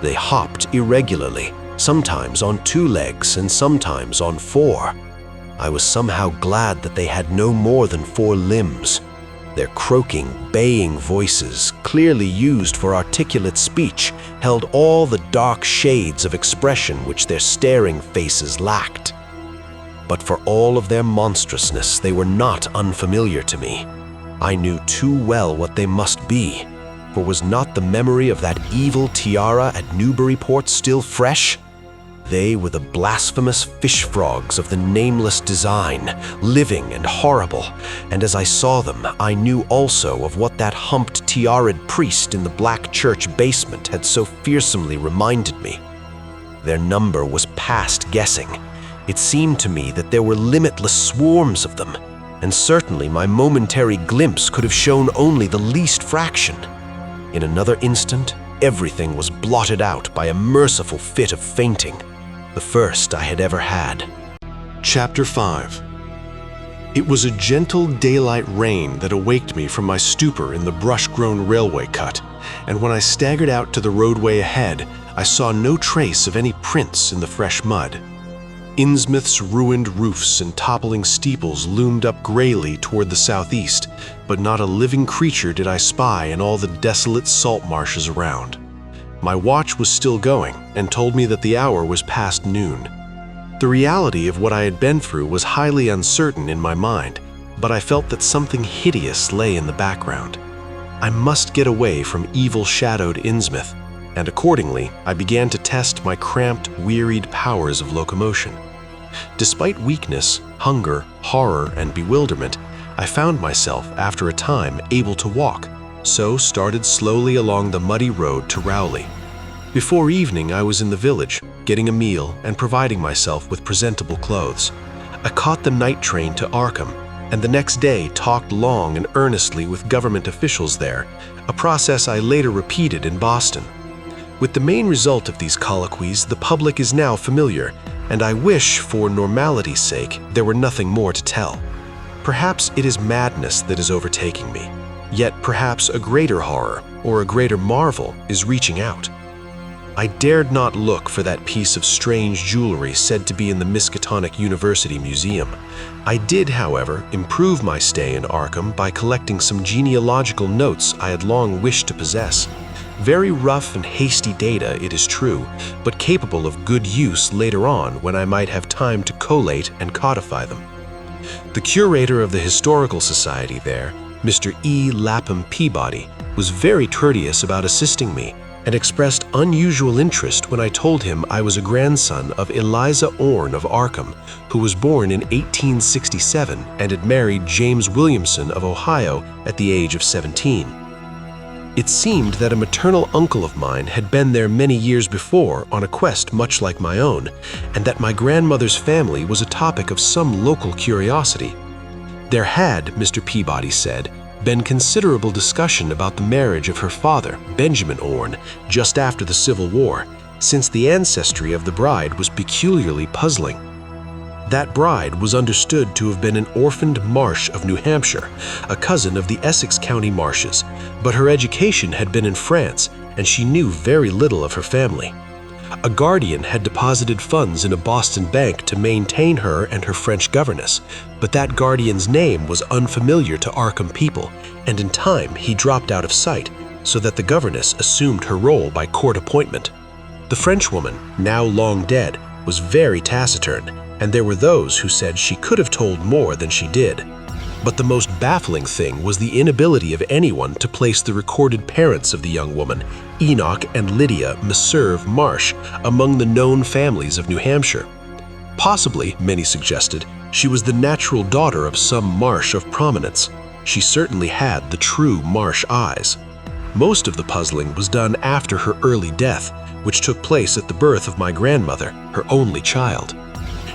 They hopped irregularly, sometimes on 2 legs and sometimes on 4. I was somehow glad that they had no more than 4 limbs. Their croaking, baying voices, clearly used for articulate speech, held all the dark shades of expression which their staring faces lacked. But for all of their monstrousness, they were not unfamiliar to me. I knew too well what they must be, for was not the memory of that evil tiara at Newburyport still fresh? They were the blasphemous fish frogs of the nameless design, living and horrible, and as I saw them, I knew also of what that humped tiaraed priest in the black church basement had so fearsomely reminded me. Their number was past guessing. It seemed to me that there were limitless swarms of them, and certainly my momentary glimpse could have shown only the least fraction. In another instant, everything was blotted out by a merciful fit of fainting, the first I had ever had. Chapter 5. It was a gentle daylight rain that awaked me from my stupor in the brush-grown railway cut, and when I staggered out to the roadway ahead, I saw no trace of any prints in the fresh mud. Innsmouth's ruined roofs and toppling steeples loomed up grayly toward the southeast, but not a living creature did I spy in all the desolate salt marshes around. My watch was still going and told me that the hour was past noon. The reality of what I had been through was highly uncertain in my mind, but I felt that something hideous lay in the background. I must get away from evil-shadowed Innsmouth, and accordingly, I began to test my cramped, wearied powers of locomotion. Despite weakness, hunger, horror, and bewilderment, I found myself, after a time, able to walk, so started slowly along the muddy road to Rowley. Before evening, I was in the village, getting a meal and providing myself with presentable clothes. I caught the night train to Arkham, and the next day talked long and earnestly with government officials there, a process I later repeated in Boston. With the main result of these colloquies, the public is now familiar, and I wish, for normality's sake, there were nothing more to tell. Perhaps it is madness that is overtaking me, yet perhaps a greater horror, or a greater marvel, is reaching out. I dared not look for that piece of strange jewelry said to be in the Miskatonic University Museum. I did, however, improve my stay in Arkham by collecting some genealogical notes I had long wished to possess. Very rough and hasty data, it is true, but capable of good use later on when I might have time to collate and codify them. The curator of the Historical Society there, Mr. E. Lapham Peabody, was very courteous about assisting me and expressed unusual interest when I told him I was a grandson of Eliza Orne of Arkham, who was born in 1867 and had married James Williamson of Ohio at the age of 17. It seemed that a maternal uncle of mine had been there many years before on a quest much like my own, and that my grandmother's family was a topic of some local curiosity. There had, Mr. Peabody said, been considerable discussion about the marriage of her father, Benjamin Orne, just after the Civil War, since the ancestry of the bride was peculiarly puzzling. That bride was understood to have been an orphaned Marsh of New Hampshire, a cousin of the Essex County Marshes, but her education had been in France, and she knew very little of her family. A guardian had deposited funds in a Boston bank to maintain her and her French governess, but that guardian's name was unfamiliar to Arkham people, and in time he dropped out of sight, so that the governess assumed her role by court appointment. The Frenchwoman, now long dead, was very taciturn, and there were those who said she could have told more than she did. But the most baffling thing was the inability of anyone to place the recorded parents of the young woman, Enoch and Lydia Messerve Marsh, among the known families of New Hampshire. Possibly, many suggested, she was the natural daughter of some Marsh of prominence. She certainly had the true Marsh eyes. Most of the puzzling was done after her early death, which took place at the birth of my grandmother, her only child.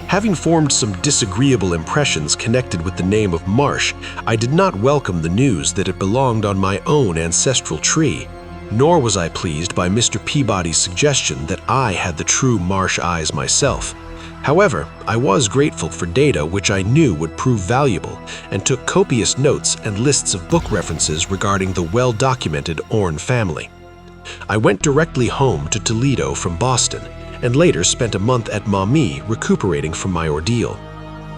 Having formed some disagreeable impressions connected with the name of Marsh, I did not welcome the news that it belonged on my own ancestral tree, nor was I pleased by Mr. Peabody's suggestion that I had the true Marsh eyes myself. However, I was grateful for data which I knew would prove valuable, and took copious notes and lists of book references regarding the well-documented Orne family. I went directly home to Toledo from Boston, and later spent a month at Maumee recuperating from my ordeal.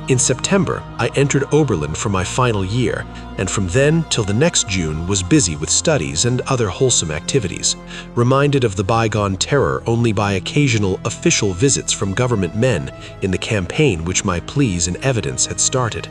In September, I entered Oberlin for my final year, and from then till the next June was busy with studies and other wholesome activities, reminded of the bygone terror only by occasional official visits from government men in the campaign which my pleas and evidence had started.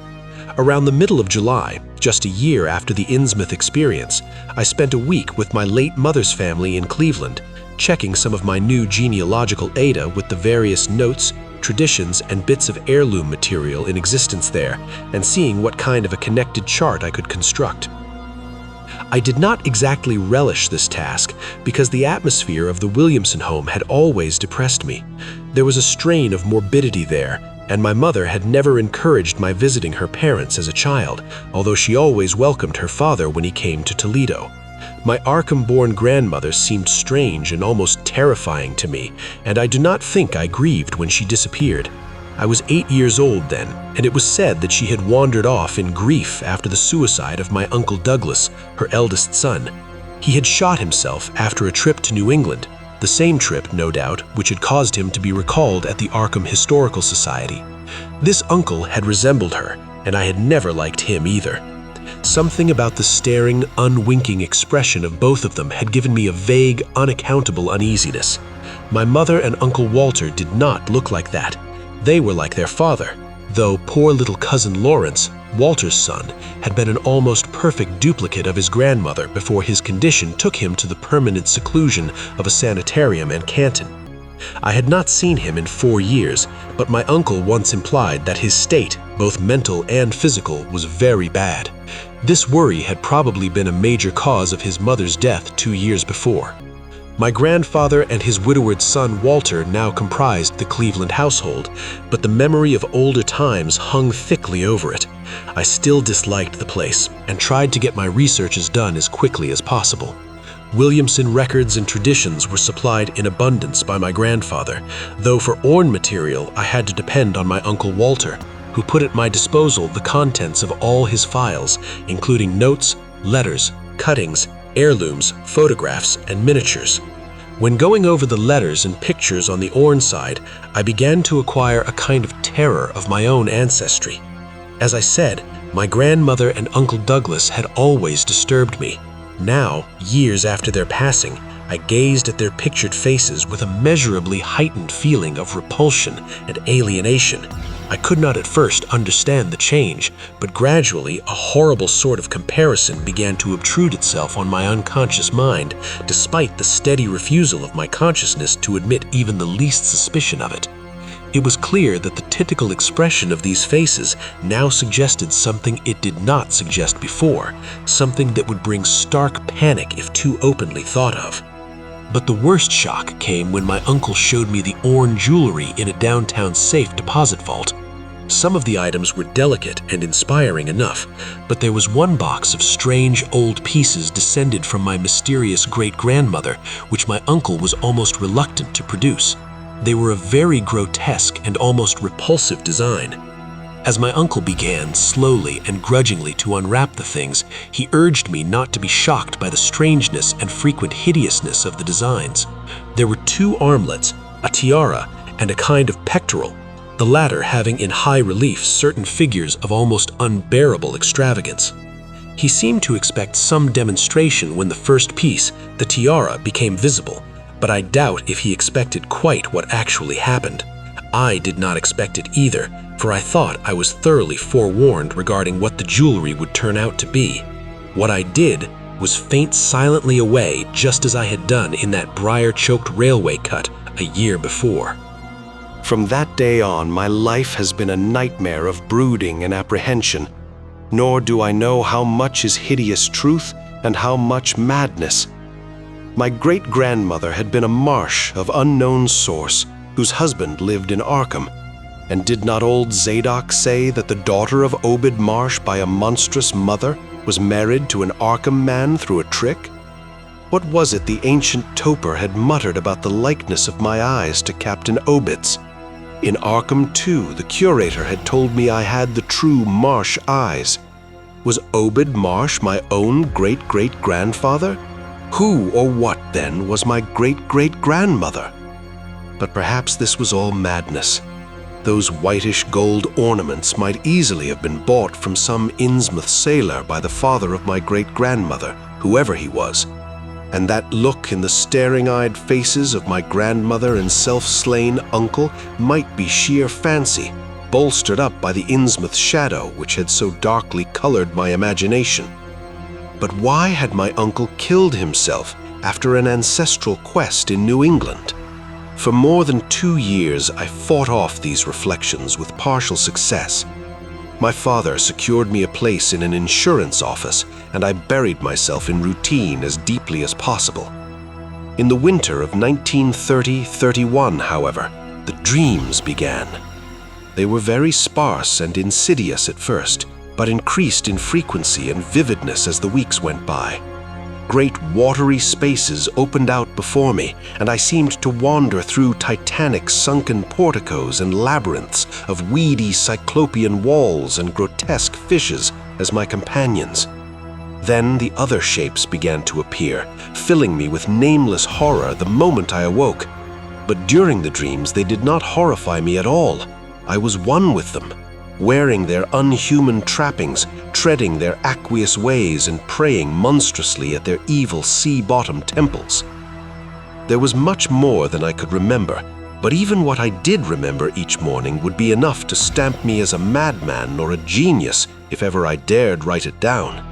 Around the middle of July, just a year after the Innsmouth experience, I spent a week with my late mother's family in Cleveland, checking some of my new genealogical data with the various notes, traditions, and bits of heirloom material in existence there, and seeing what kind of a connected chart I could construct. I did not exactly relish this task because the atmosphere of the Williamson home had always depressed me. There was a strain of morbidity there, and my mother had never encouraged my visiting her parents as a child, although she always welcomed her father when he came to Toledo. My Arkham-born grandmother seemed strange and almost terrifying to me, and I do not think I grieved when she disappeared. I was 8 years old then, and it was said that she had wandered off in grief after the suicide of my Uncle Douglas, her eldest son. He had shot himself after a trip to New England, the same trip, no doubt, which had caused him to be recalled at the Arkham Historical Society. This uncle had resembled her, and I had never liked him either. Something about the staring, unwinking expression of both of them had given me a vague, unaccountable uneasiness. My mother and Uncle Walter did not look like that. They were like their father, though poor little cousin Lawrence, Walter's son, had been an almost perfect duplicate of his grandmother before his condition took him to the permanent seclusion of a sanitarium and canton. I had not seen him in 4 years, but my uncle once implied that his state, both mental and physical, was very bad. This worry had probably been a major cause of his mother's death 2 years before. My grandfather and his widowed son Walter now comprised the Cleveland household, but the memory of older times hung thickly over it. I still disliked the place and tried to get my researches done as quickly as possible. Williamson records and traditions were supplied in abundance by my grandfather, though for orn material I had to depend on my Uncle Walter, who put at my disposal the contents of all his files, including notes, letters, cuttings, heirlooms, photographs, and miniatures. When going over the letters and pictures on the Orne side, I began to acquire a kind of terror of my own ancestry. As I said, my grandmother and Uncle Douglas had always disturbed me. Now, years after their passing, I gazed at their pictured faces with a measurably heightened feeling of repulsion and alienation. I could not at first understand the change, but gradually a horrible sort of comparison began to obtrude itself on my unconscious mind, despite the steady refusal of my consciousness to admit even the least suspicion of it. It was clear that the typical expression of these faces now suggested something it did not suggest before, something that would bring stark panic if too openly thought of. But the worst shock came when my uncle showed me the Orne jewelry in a downtown safe deposit vault. Some of the items were delicate and inspiring enough, but there was one box of strange old pieces descended from my mysterious great-grandmother, which my uncle was almost reluctant to produce. They were of very grotesque and almost repulsive design. As my uncle began, slowly and grudgingly, to unwrap the things, he urged me not to be shocked by the strangeness and frequent hideousness of the designs. There were 2 armlets, a tiara, and a kind of pectoral, the latter having in high relief certain figures of almost unbearable extravagance. He seemed to expect some demonstration when the first piece, the tiara, became visible, but I doubt if he expected quite what actually happened. I did not expect it either, for I thought I was thoroughly forewarned regarding what the jewelry would turn out to be. What I did was faint silently away, just as I had done in that briar-choked railway cut a year before. From that day on, my life has been a nightmare of brooding and apprehension, nor do I know how much is hideous truth and how much madness. My great-grandmother had been a marsh of unknown source, whose husband lived in Arkham. And did not old Zadok say that the daughter of Obed Marsh by a monstrous mother was married to an Arkham man through a trick? What was it the ancient toper had muttered about the likeness of my eyes to Captain Obed's? In Arkham, too, the curator had told me I had the true Marsh eyes. Was Obed Marsh my own great-great-grandfather? Who or what, then, was my great-great-grandmother? But perhaps this was all madness. Those whitish gold ornaments might easily have been bought from some Innsmouth sailor by the father of my great-grandmother, whoever he was. And that look in the staring-eyed faces of my grandmother and self-slain uncle might be sheer fancy, bolstered up by the Innsmouth shadow which had so darkly colored my imagination. But why had my uncle killed himself after an ancestral quest in New England? For more than 2 years, I fought off these reflections with partial success. My father secured me a place in an insurance office, and I buried myself in routine as deeply as possible. In the winter of 1930-31, however, the dreams began. They were very sparse and insidious at first, but increased in frequency and vividness as the weeks went by. Great watery spaces opened out before me, and I seemed to wander through titanic sunken porticos and labyrinths of weedy cyclopean walls and grotesque fishes as my companions. Then the other shapes began to appear, filling me with nameless horror the moment I awoke. But during the dreams, they did not horrify me at all. I was one with them, wearing their unhuman trappings, treading their aqueous ways, and praying monstrously at their evil sea-bottom temples. There was much more than I could remember, but even what I did remember each morning would be enough to stamp me as a madman or a genius if ever I dared write it down.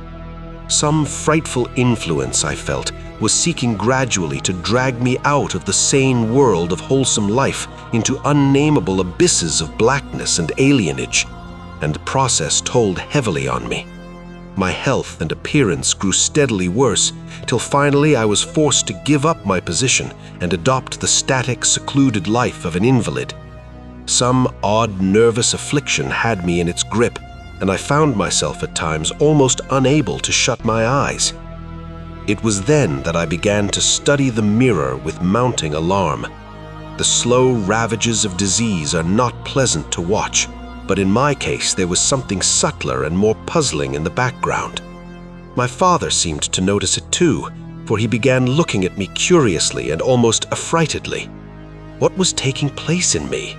Some frightful influence, I felt, was seeking gradually to drag me out of the sane world of wholesome life into unnameable abysses of blackness and alienage, and the process told heavily on me. My health and appearance grew steadily worse, till finally I was forced to give up my position and adopt the static, secluded life of an invalid. Some odd nervous affliction had me in its grip, and I found myself at times almost unable to shut my eyes. It was then that I began to study the mirror with mounting alarm. The slow ravages of disease are not pleasant to watch, but in my case there was something subtler and more puzzling in the background. My father seemed to notice it too, for he began looking at me curiously and almost affrightedly. What was taking place in me?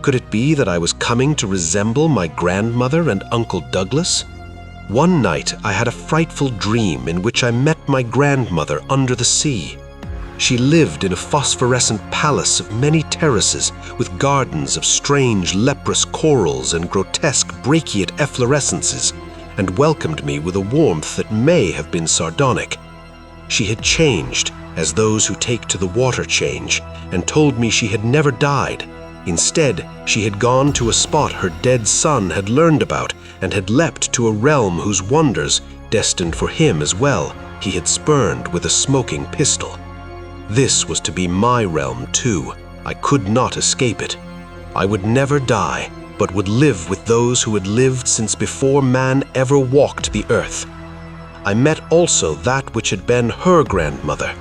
Could it be that I was coming to resemble my grandmother and Uncle Douglas? One night I had a frightful dream in which I met my grandmother under the sea. She lived in a phosphorescent palace of many terraces with gardens of strange leprous corals and grotesque brachiate efflorescences, and welcomed me with a warmth that may have been sardonic. She had changed, as those who take to the water change, and told me she had never died. Instead, she had gone to a spot her dead son had learned about and had leapt to a realm whose wonders, destined for him as well, he had spurned with a smoking pistol. This was to be my realm too. I could not escape it. I would never die, but would live with those who had lived since before man ever walked the earth. I met also that which had been her grandmother.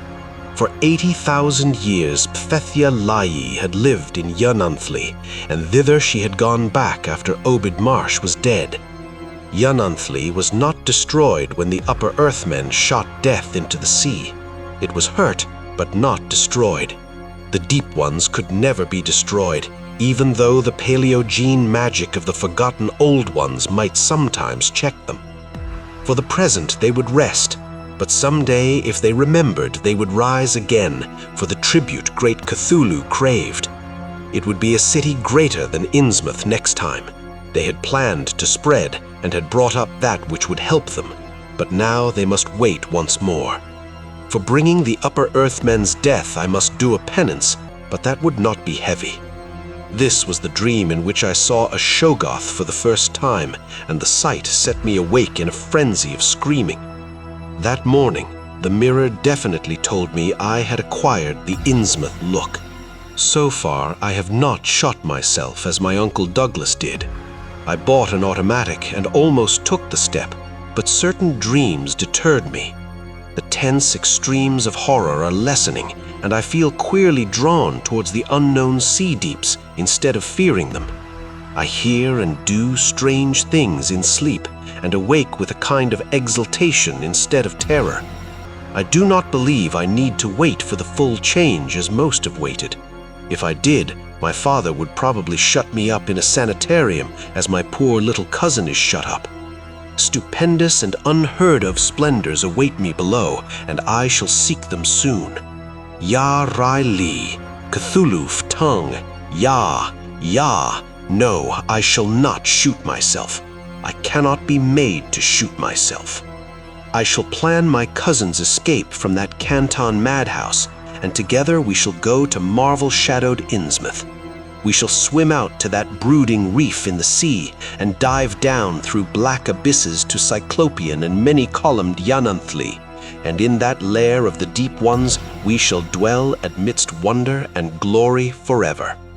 For 80,000 years Pfethia Lai had lived in Yunanthli, and thither she had gone back after Obed Marsh was dead. Yunanthli was not destroyed when the upper earthmen shot death into the sea. It was hurt, but not destroyed. The deep ones could never be destroyed, even though the Paleogene magic of the forgotten old ones might sometimes check them. For the present they would rest, but someday, if they remembered, they would rise again for the tribute great Cthulhu craved. It would be a city greater than Innsmouth next time. They had planned to spread and had brought up that which would help them, but now they must wait once more. For bringing the upper earthmen's death I must do a penance, but that would not be heavy. This was the dream in which I saw a Shoggoth for the first time, and the sight set me awake in a frenzy of screaming. That morning, the mirror definitely told me I had acquired the Innsmouth look. So far, I have not shot myself as my Uncle Douglas did. I bought an automatic and almost took the step, but certain dreams deterred me. The tense extremes of horror are lessening, and I feel queerly drawn towards the unknown sea deeps instead of fearing them. I hear and do strange things in sleep, and awake with a kind of exultation instead of terror. I do not believe I need to wait for the full change as most have waited. If I did, my father would probably shut me up in a sanitarium as my poor little cousin is shut up. Stupendous and unheard-of splendors await me below, and I shall seek them soon. Ya Rai Li, Cthulhu Tung, Ya, Ya. No, I shall not shoot myself. I cannot be made to shoot myself. I shall plan my cousin's escape from that Canton madhouse, and together we shall go to marvel-shadowed Innsmouth. We shall swim out to that brooding reef in the sea, and dive down through black abysses to Cyclopean and many-columned Yunanthli, and in that lair of the deep ones we shall dwell amidst wonder and glory forever.